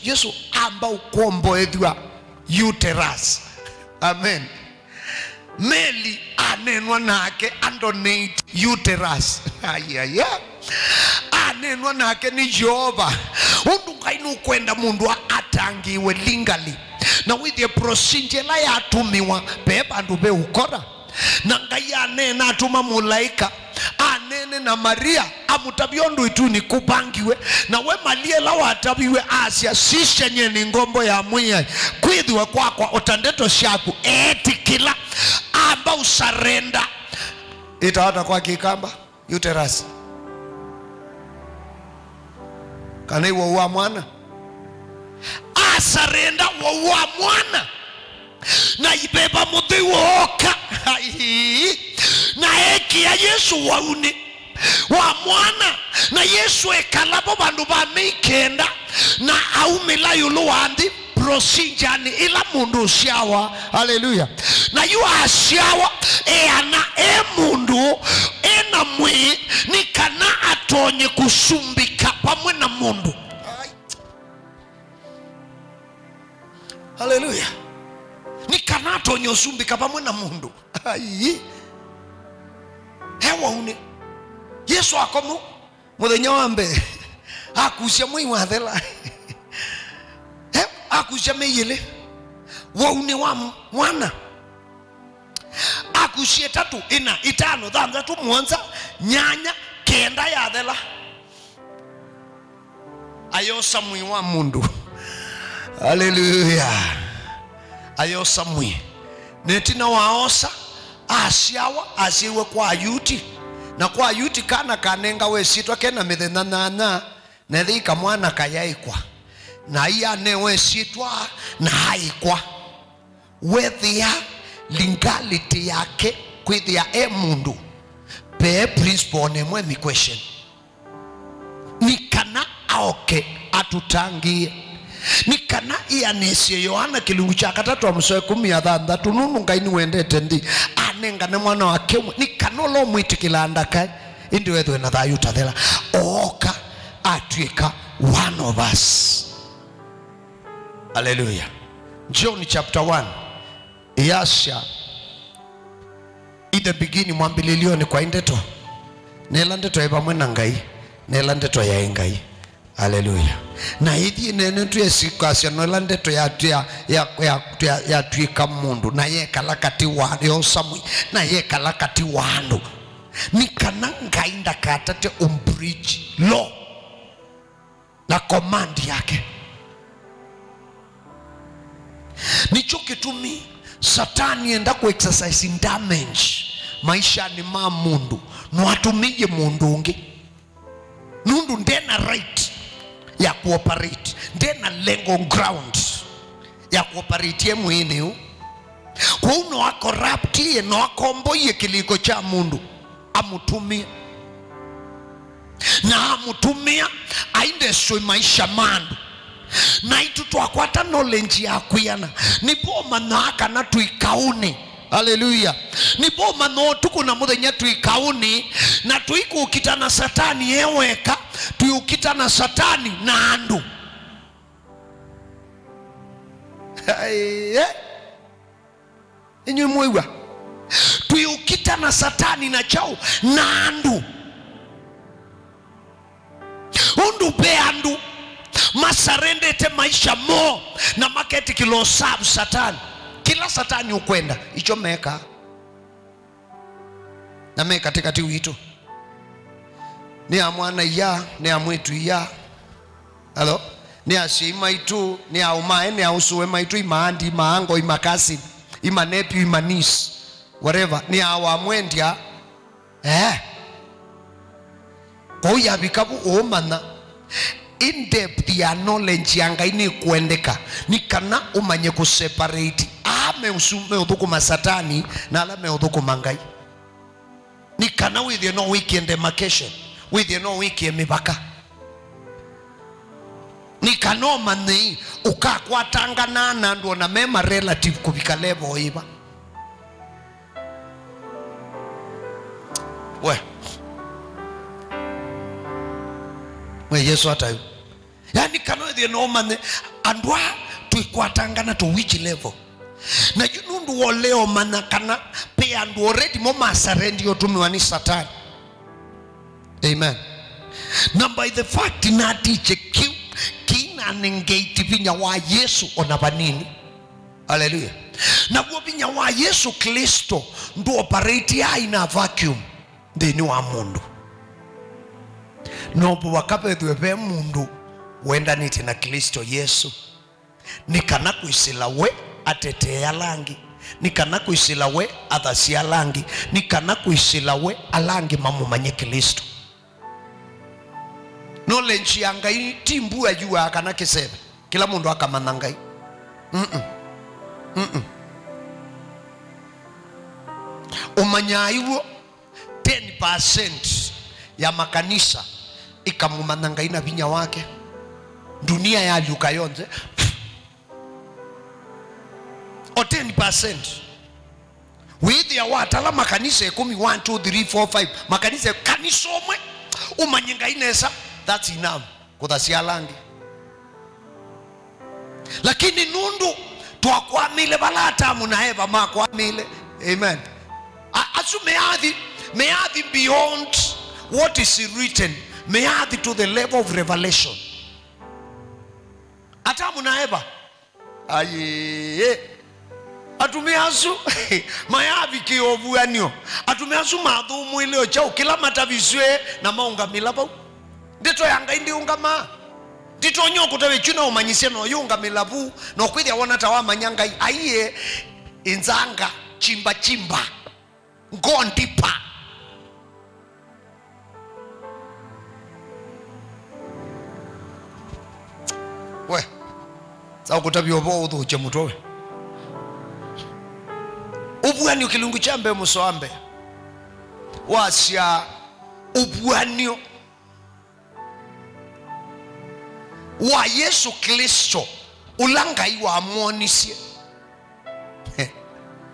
Yesu amba ukombo edwa uterus amen Meli anenwa nake andonate uterus ayaya anenwa nake ni Jehova undu Ngai nukwenda mundu atangiwe legally na with the procedure la yatumiwa be bandu be ukora na Ngai anena atuma mulaika anene na Maria amutabiondu itu ni kubangiwe na we malie la watabiwe Asia sishe nye ni ngombo ya mwiya kwithiwe kwa otandeto shaku etikila amba usarenda itawata kwa kikamba uterus kana iwa uwa mwana asarenda wa mwana na ibeba muthi woka na eki ya Yesu wauni wa mwana na Yesu ekalabo bandu ba mikenda na aumila yulu wandi procedure ni ila mundu ushawa haleluya na yu ashawa ana mundu ena mwi ni kana atonye kusumbika pamwe na mundu haleluya ni kana atonye usumbika pamwe na mundu hewa une Yesu akomu muthenya wambe akusia mwi wathela akusia meyele waune wa mwana akusia 3 4 5 6 7 8 9 kenda yathela ayosa mwi wa mundu. Hallelujah. Ayosa mwi netina waosa asiawa asiwe kwa yuti na kwa yuti kana kanenga we sitwa kena mithena nana nethika mwana kayaikwa na iya newe sitwa na haikwa wethia legality yake kwithia mundu pe principle nemwe mi question nikana aoke atutangie nikana ianese Yohana kilungu cha 3:16 nunu ngaini wendete ndi anenga ne mwana wake nikanolo mwitikilanda kai indi wethu na thayu tathela oka atwika one of us. Hallelujah. John chapter 1 Yasha in the beginning mwambililio ni kwa indeto nela ndeto eba mwena ngai nela ndeto ya ngai. Hallelujah. Na hithi nene tu esikasya nela ndeto ya twika mundu na ye kalakati wa yosamwi na ye kalakati wandu nikana ngai ndakatate bridge law na command yake nicho kitumi satani enda ku exercise damage maisha ni ma mundu no atumije mundu ungi nundu ndena right ya cooperate ndena lengo ground ya cooperate ye mwini kwa uno akoraptie no akomboye kiliko cha mundu amutumia na amutumia ainde soi maisha mandu na itu twakwata knowledge ya kuyana nipo manaka na tuikauni. Hallelujah. Nipo mano tuku na muthenya tuikauni na tuikukita na satani eweka tuyukita na satani na andu inyu mwiwa tuyukita na satani na chao na andu undu pe andu masarendete maisha mo na maketi kilo sabu satani kila satani ukwenda icho meka na meka katikati wito ni amwana ya ni amwetu ya hello ni ashima itu ni aumae ni ausuwe maitu imaandi maango imakasi imanepi imanis whatever ni awamwendia kwa ya bikabu omana in depth ya knowledge yanga ini kuendeka nikana umanye ku separate ame usume udhukuma satani na ala me udhukuma ngai nikana with you no weekend demarcation with you no weekend mipaka nikano mani ukakwa tangana na ndo na mema relative kubika level iba we Yesu atayo yani kano the no man andwa tuikwatangana to which level na junundu woleo manakana pe andu already moma surrender yotumiwani satani. Amen. Now by the fact na teach kina nengate vinya wa Yesu onabanini. Hallelujah. Na kwa vinya wa Yesu Kristo ndo operate ya ina vacuum ndeni wa mundu no wakape tuwepe mundu wenda niti na Kristo Yesu nikana kuisila we atetea langi nikana kuisila we athasia langi nikana kuisila we alangi mamu manye Kristo no lenchi yangai timbu ya jua akana kisebe kila mundu akamana ngai umanyaiwo 10% ya makanisa ikamumana ngai na vinya wake dunia ya luka yonze o 10% with ya watala makanisa 10 1 2 3 4 5 makanisa kanisomwe umanyenga inesa that's enough kuthasia langi lakini nundu twakwamile balata munaheba makwamile. Amen. Asume meadhi beyond what is written, meadhi to the level of revelation. Atamu naeba aye atumeasu mayavi kiovu anyo atumeasu madhumu ile ochao kila mataviswe na maunga milapa ndeto yanga indi ungama titonyo kutawe chuna umanyise no yunga milabu no kwithia wona tawa manyanga aiye inzanga chimba ngondipa we sa kutabyo bo uduche mutowe ubwani ukilungu chambe musoambe wasya ubwanio wa Yesu Kristo ulangai wa muonisie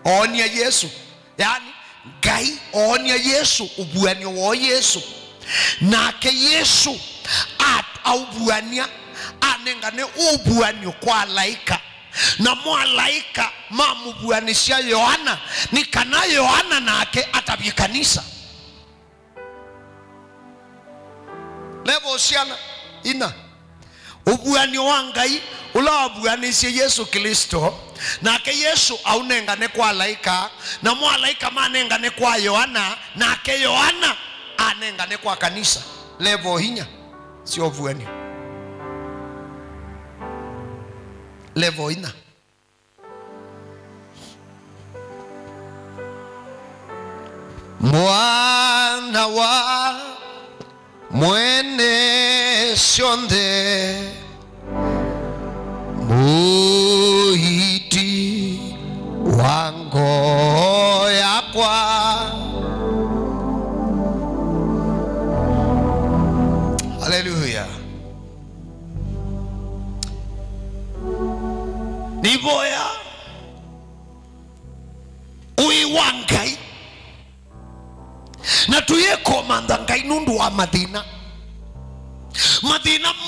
onia Yesu yani gai onia Yesu ubwanio wa Yesu nake Yesu aubuania anengane ubwanio kwa laika na mwalaika mamubuanisia Yohana ni kana Yohana nake atabye kanisa levo siana ina ubuani wangai ulawabuanisia Yesu Kristo nake Yesu aunengane kwa laika na mwalaika manengane kwa Yohana nake Yohana anengane kwa kanisa levo hinya sio buani levo ina mwana wa mwene shonde muiti wango yakwa haleluya niboya uiwangai na tuyeko mandangai nundu wa madina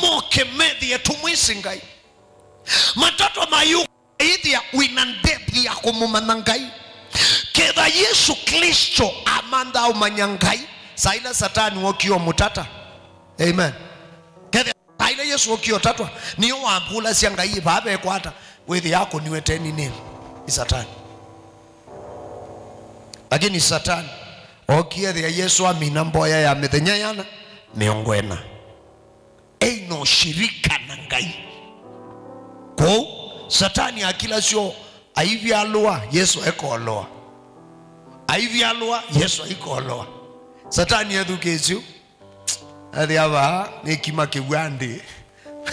moke medhi tumwisingai matoto mayu idhia winandethi ya kumumanangai kedha Yesu Kristo amanda umanyangai saila satani wokio mutata amen kedha saila Yesu wokio tatwa niyo wambula siangai babe kwata wethi yako niweteni nini satani lakini satani okia ya Yesu amina mboya ya methenya yana miongwena eino shirika na ngai ko satani akila sio aivi alwa Yesu ekoloa aivi alwa Yesu ekoloa satani edukezio adiaba nekima kewande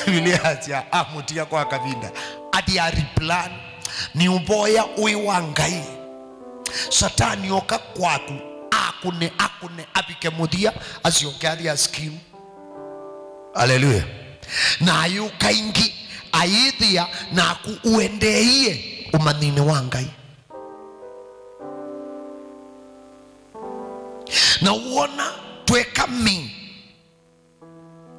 biliatia amutia kwa kabinda adi ariplan ni mboya uiwangai satani oka kwaku akune apike mudia asiokadia askim haleluya na ayuka ingi aidhia na kuuendeye umanini wangai na uona tuweka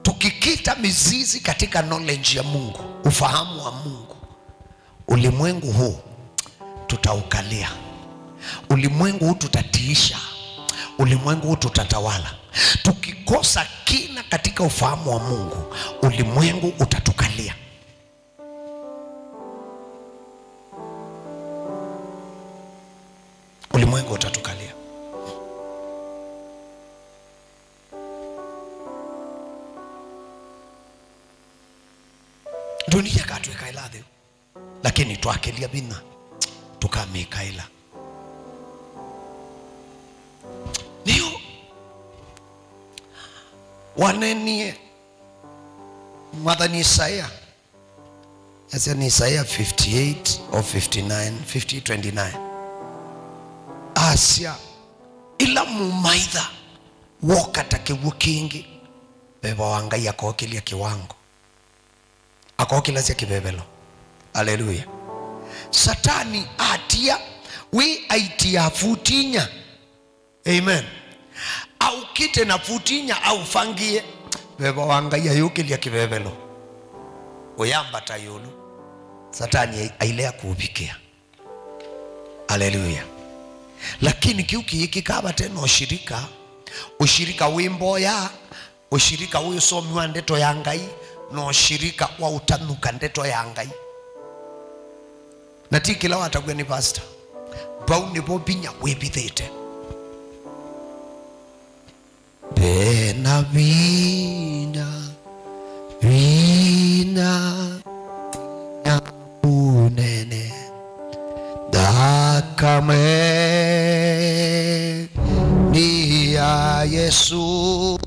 tukikita mizizi katika knowledge ya Mungu ufahamu wa Mungu ulimwengu huu tutaukalia ulimwengu huu tutatiisha ulimwengu huu tutatawala tukikosa kina katika ufahamu wa Mungu ulimwengu utatukalia ulimwengu utatukalia dunia katweka iladhi lakini tuakelia bina tukamika ila niyo wanenie mwadhani Isaiah asa ni Isaiah 58 or 59 50:29 Asia ila mumaitha wokata kiwukingi beba wanga yakokelia kiwango akokila sia kibebelo haleluya satani atia we aitia futinya amen au kite na futinya au fangie beba wanga yayokelia kibebelo oyamba tayulu satani ailea kuupikia haleluya lakini kiuki hiki kaba tena ushirika wimbo ya ushirika huyo somi wa ndeto ya ngai no ushirika wa utanuka ndeto ya ngai na tikila watagwe ni pastor bauni bobinya webithete bena bina ni ya Yesu.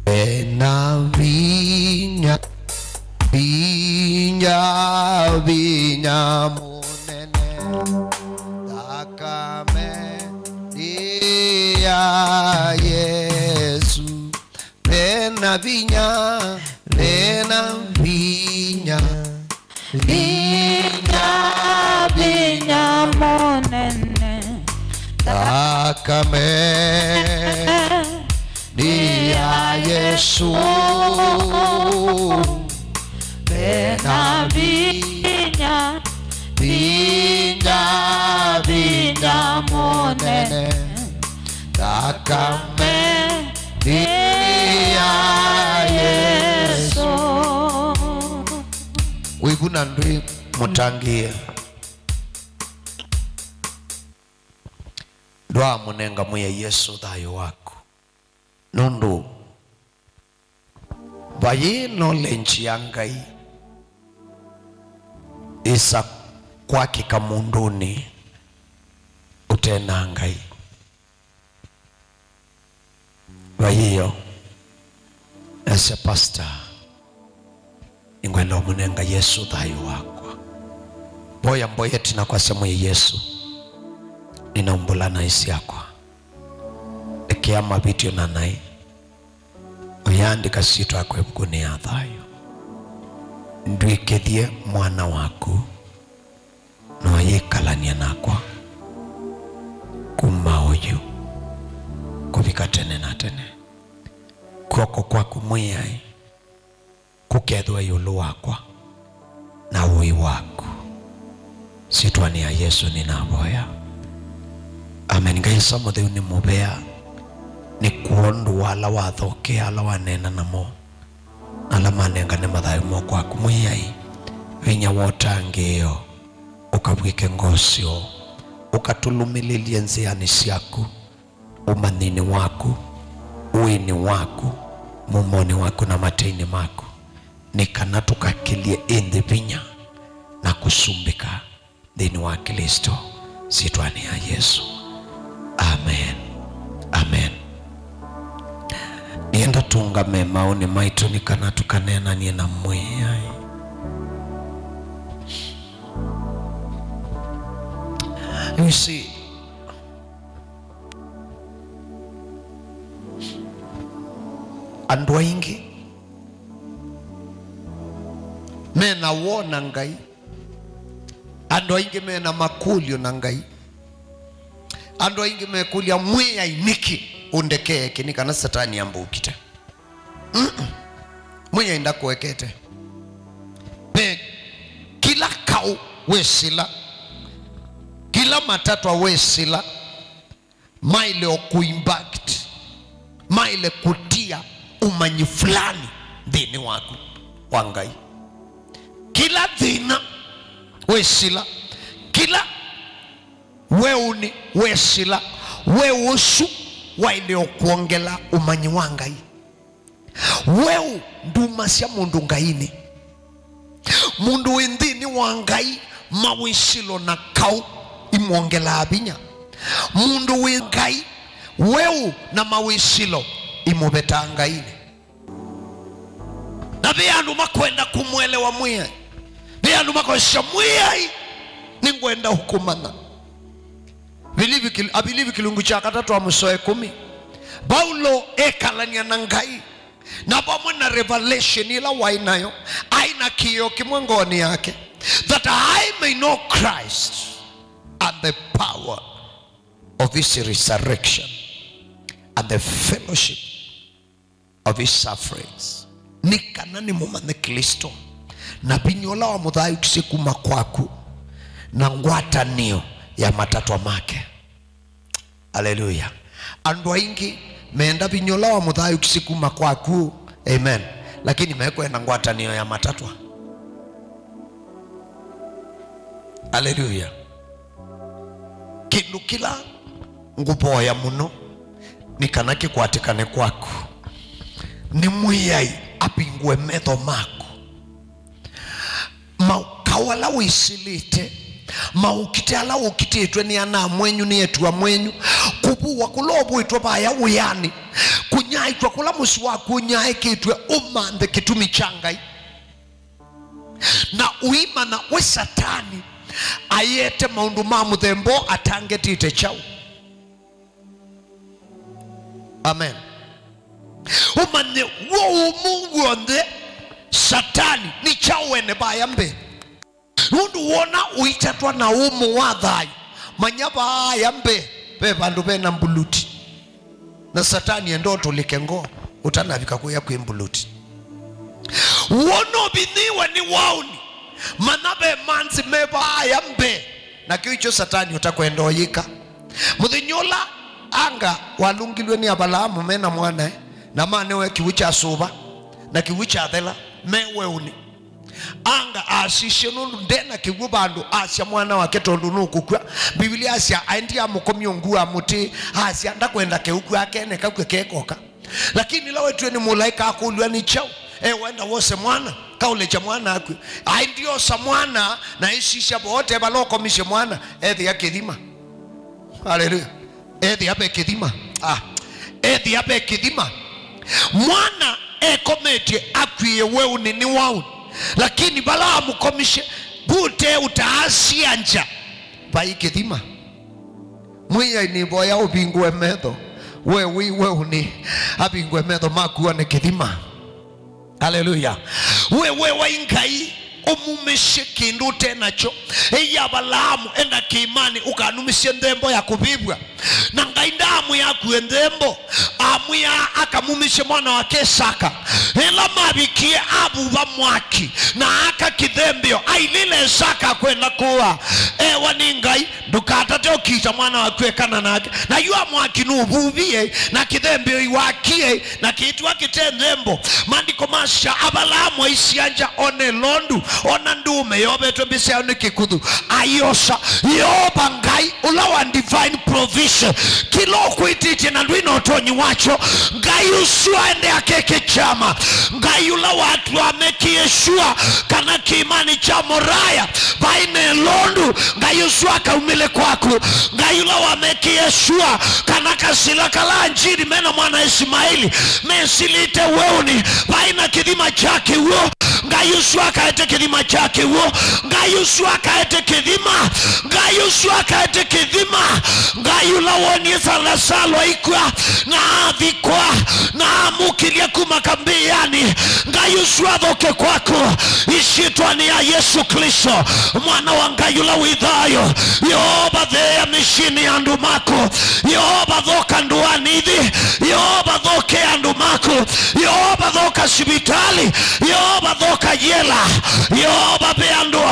Ena vinya munene takame ni ya Yesu. Ena vinya monene takame ni ya Yesu. Bena vinya monene takame ni ya Yesu. Wiguna ndwi mutangie dwa munenga muye Yesu thayo wako nundu bayino lenchi ya Ngai isa kwakika munduni utena Ngai bayiyo ese pastor ingwelo munenga Yesu thayo wako boya mboyeti na kwa semu ya Yesu ninaumbulana isi yakwa ekiama video na nai uyandika sito akwe mkuni ya thayo ndwikethie mwana waku na wayikalania nakwa kuma uyu kufika tene na tene kwako kwaku mwiyai kukethwa yulu wakwa na ui waku sitwani ya Yesu ninaboya. Amen. Ngai somo theu ni mubea ni kuondu wala wathoke ala wanena namo ala manenga ne mathayo moko akumuyai vinya wotangeo ukabwike ngosio ukatulumililie nziani siaku umanini waku uini waku mumoni waku na mateini maku nikana tukakilie indi vinya na kusumbika dini wa Kristo sitwani ya Yesu. Amen. Amen. Nienda tungame maoni maitu nikana tukanena niena mwiyai. You see, andu aingi mena wona Ngai, andu aingi mena makulio na Ngai, andu aingi mekulia mweya iniki undekee kinika na satani ambukite mweya inda kuwekete pe kila kau wesila kila matatu wesila maile okuimpact maile kutia umanyi fulani dhini wako wa Ngai kila dhina wesila kila weuni wesila weusu waile okuongela umanyi wa Ngai weu ndumasya mundu Ngaini mundu windhini wa Ngai mawisilo na kau imuongela abinya mundu wa Ngai weu na mawisilo imubeta Ngaini na biandu makwenda kumwelewa mwiya biandu makwesha mwiya ningwenda hukumana abilivi kilungu cha katatu wa Musoe 10 Paulo ekalania na Ngai na pamoja na revelation ila wainayo aina kiyo kimwangoni yake that I may know Christ and the power of his resurrection and the fellowship of his sufferings nikanani mumane Kristo na binyola wa mudhayo kisikuma kwaku na ngwatanio ya matatu make. Hallelujah. Andu aingi meenda binyola wa mudhayo kisikuma kwaku. Amen. Lakini meko ena ngwatanio ya matatu. Hallelujah. Kindu kila ngupoya muno nikanaki kwatikane kwaku ni mwiyai apingwe metho mako maukawala wisilite maukite ala ukititwe ni ana mwenyu ni yetu wa mwenyu kubuwa kulobu itwa baya uyani kunyaitwa kula musi wa kunyae kitwe umande kitumi changai na uima na we satani ayete maundu mamuthembo atangetite chau. Amen. Umane wo Mungu onde satani ni chawene baya mbe nundu wona uitatwa na umu wa thayu manyaba ya mbe be bandu bena mbuluti na satani endoto likengo utanavika kuya kwembuluti wono biniwe ni wauni manabe manzi meba ya mbe na kicho satani utakwendoyika muthinyola anga walungilwe ni Abalamu mena mwana na manewe kiwicha suba na kiwicha thela mewe uni anga asishe nundu ndena kigwu bandu asya mwana wake tondu nukukwa Biblia asya aendia mukomyo ngua muti asya ndakwenda keuku yake ne kakwe kekoka lakini lawe tuwe ni mulaika akulwa ni chau wenda wose mwana kaule cha mwana akwe aendio sa mwana na isisha bote baloko mishe mwana ethi ya kidhima. Haleluya. Ethi ya kidhima ethi ya kidhima mwana ekometie akwiye wewe ni wao lakini Balaamu komishe bute utaasi anja bai kidhima mwiya ni boya ubingwe medho wewe ni abingwe medho makuwa ne kidhima. Haleluya. Wewe waingai omumishe kindu tenacho eya Balaamu enda kiimani ukanumishe ndembo ya kubibwa na ngaindamu ya kuendembo amuya akamumishe mwana wake Saka ela mabikie abuba mwaki na aka kidhembio ailile Saka kwenda kuwa waningai dukatate okita mwana wake kana nake na yua mwaki nububie na kidhembio iwakie na kitu wakitendembo mandiko masha Abalamu isianja one londu ona ndume yobe mbise one kikudhu ayosha yoba ngai ulawa divine provision kilo kuititi na ndwino otonyi wacho ngai usua ende akeke chama ngai ula watu wameki Yeshua kana kiimani cha moraya baine londu ngai usua kaumile kwaku ngai ula wameki Yeshua kana kasila kala njiri mena mwana Ismaili mesilite weuni baina kidhima chake uo ngai usua kaete kidhima chake uo ngai usua kaete kidhima ngai usua kaete kidhima ngai ula woni salasalo ikwa na adhikwa na amukilia kumakambiani ngai usua dhoke kwako ishitwa ni ya Yesu Kristo mwana wa ngai ula widhayo yoba dhea mishini andumako yoba dhoka nduanithi yoba dhoke andumako yoba dhoka sibitali yoba dhoka jela yoba beando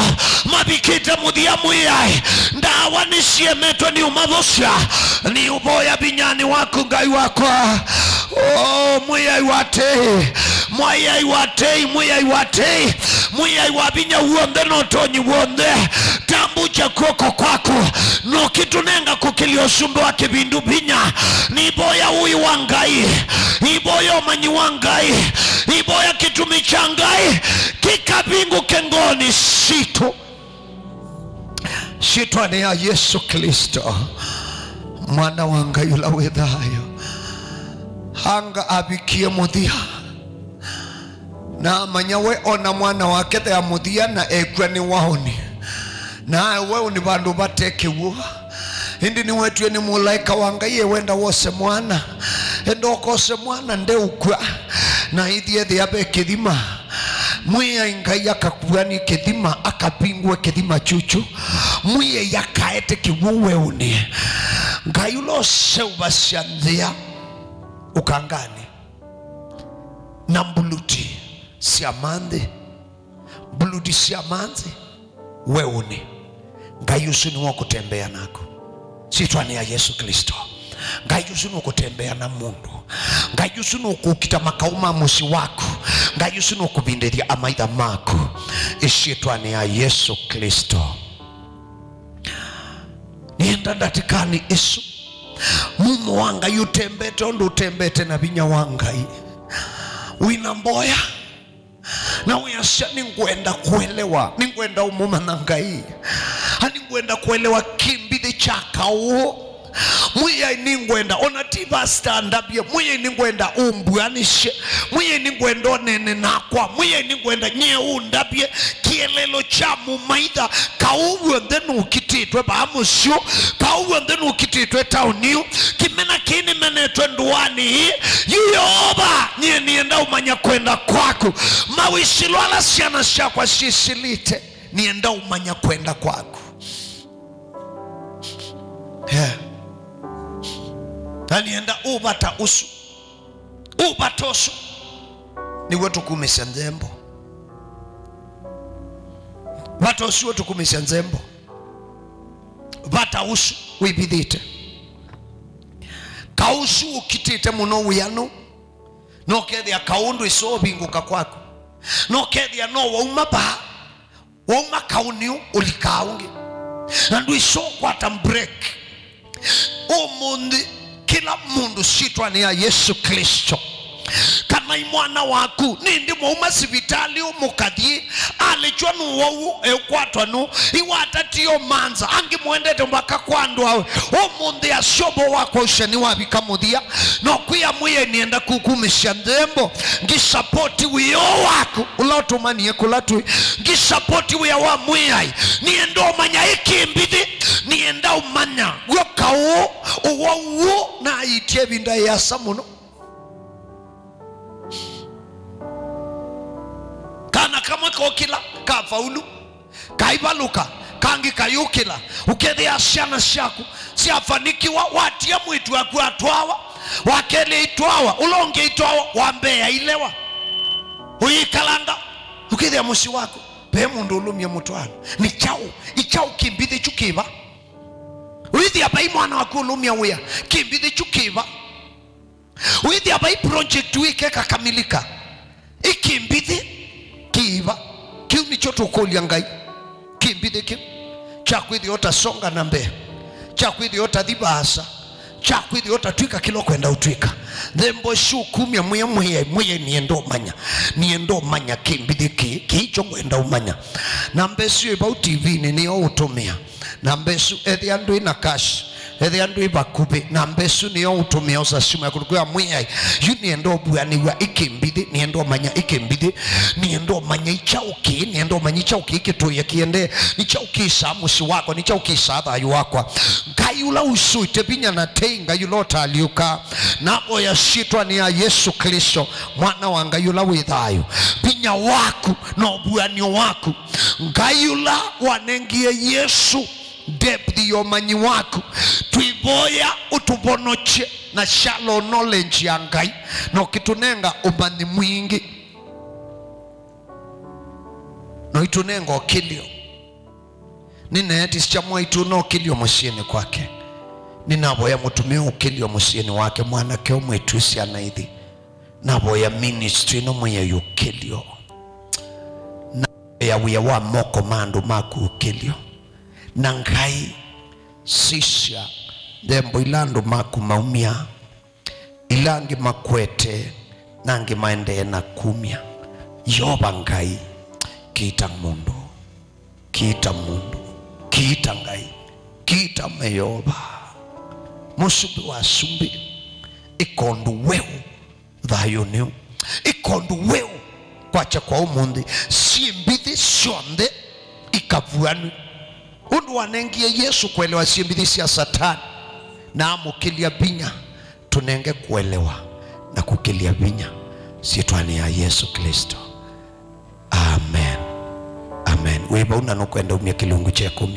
mabikita mudhiamu yai ndawa nisiemetwa ni umadhosha ni uboya binyani wako ngai wako mwiyai wate mwiyai wate mwiyai wate mwiyai wabinya uonde notonyi uonde tambucha koko kwako no kitu nenga kukilio sumbo wa kibindu binya ni boya ui wangai iboya manyi wangai iboya kitumichangai kikabingu kengoni shito ni ya Yesu Kristo mwana wanga yula wedhayo hanga abikie muthia na manyawe ona mwana wake ya muthia na ekwe ni waoni na wewe ni bandu bateke uo hindi ni wetu ni mulaika wanga ye wenda wose mwana endo kose mwana nde ukwa na hithie thia be kidhima mwiya ingai yakakuani kidhima akapingwe kidhima chuchu mwiya yakaete kiwuwe uni ngai ulo seuba sianzia ukangani na mbuluti siamande mbuluti siamanzi weuni ngai usu ni wakutembea nako sitwani ya Yesu Kristo ngai usu ni wakutembea na mundu ngai usu ni wakukita makauma musi wako ngai usu ni wakubinderia amaitha mako ishitwani ya Yesu Kristo nienda datikani isu mumu wanga yutembete ondo utembete na binya wangai wina mboya na uyasya ningwenda kuelewa ningwenda umuma na ngai ningwenda kuelewa kimbithi cha kauo mwiya iningwenda onatiba stand up ya mwiya iningwenda umbuanishe mwiya iningwenda onene nakwa mwiya iningwenda nye undabye kielelo cha mumaitha kauwe ndenu ukititwe baamusyo kauwe ndenu ukititwe tauniu kimena kini menetwe nduani yuyoba nye nienda umanya kwenda kwako mawishilwala siana shakwa shisilite nienda umanya kwenda kwako Tanienda ubata usu ubatosu ni wetu kumisa nzembo batosu wetu kumisa nzembo bata usu wibidite kausu ukitite muno uyanu no kethia kaundu iso binguka kwako no kethia no wauma kauniu ulikaungi nandu iso kwata break umundi kila mundu shitwa ni ya Yesu Kristo kama imwana waku nindi muuma sivitali umukadhi alichwa nuwawu eukwatwa nu iwatatiyo manza angi muendete mbaka kwandu hawe umundi ya shobo wako usheni wabika mudia no kuya muye nienda kukumisha ndembo ngisapoti wiyo waku ulautumanie kulatu ngisapoti wiya wa muyai niendo umanya ikimbithi nienda umanya waka uwo na itie vinda ya samuno kana kama kokila kafaulu kaibaluka kangi kayukila ukethia asiana shaku siafanikiwa watia mwitu waku atwawa wakele itwawa ulonge itwawa wambea ilewa uyikalanga ukethia musi wako pe mundu ulumye mutwano ni ichau kimbithi chukiva uithi abai mwana waku ulumya uya kimbithi chukiva uithi abai project wike kakamilika ikimbithi kiva kiu nicho tukulia ngai kimbithi kiu chakwithi ota songa na mbe chakwithi ota dhibasa chakwithi ota twika kilo kwenda utwika thembo shukumya muye niendo manya kimbithi kicho kwenda umanya na mbesu iba TV niyo utumia na mbesu ethi andu ina cash ethi andu ibakubi na mbesu niyo utumia usasimu ya kurukuya muye yu niendo buaniwa ikimbithi niendo manya ikimbithi niendo manya ichauki niendo manya ichauki ikituye kiende ichauki isa musi wako ichauki isa thayu wakwa ngayula usu itebinya na tenga yulota aliuka nabo ya shitwa ni ya Yesu Kristo mwana wa ngayula withayu binya waku na obuanio waku ngayula wanengie Yesu depth yomanyi waku tuiboya utubonoche na shallow knowledge ya ngai no kitunenga umani mwingi no itunenga okilio ninaeti sichamwa ituno okilio musieni kwake ninaboya mutumia okilio musieni wake mwana keo mwetusi anaithi naboya ministry no mwenye yukilio naboya uya wa moko mandu maku ukilio nangai sisha dembo ilandu maku maumia ilangi makwete nangi maende na kumia yoba ngai kita mundu kita ngai kita meyoba musubi wa sumbi ikondu wewe dhayoniu ikondu wewe kwacha kwa umundi simbithi shonde ikavuanu undu wanengie Yesu kuelewa simbithi sia satani na amukilia binya tunenge kuelewa na kukilia binya sitwani ya Yesu Kristo. Amen. Amen. Weba unanukwenda umia kilungu cha 10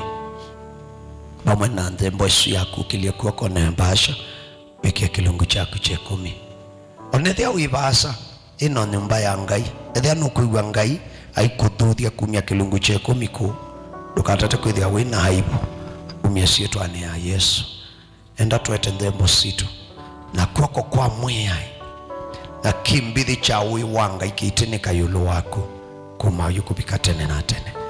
na mwana nzembo isu ya kukilia kuwa kona mbasha wiki ya kilungu cha 10 onethia wibasa ino nyumba ya ngai ethia nukuigwa ngai aikuthuthia kumia kilungu cha 10 ku dukatate kwithia wina aibu umia sitwani ya Yesu enda tuete nzembo situ na kwako kwa mwiyai na kimbithi cha uiwanga ikitinika yulu wako kuma yuko bikatene na tene.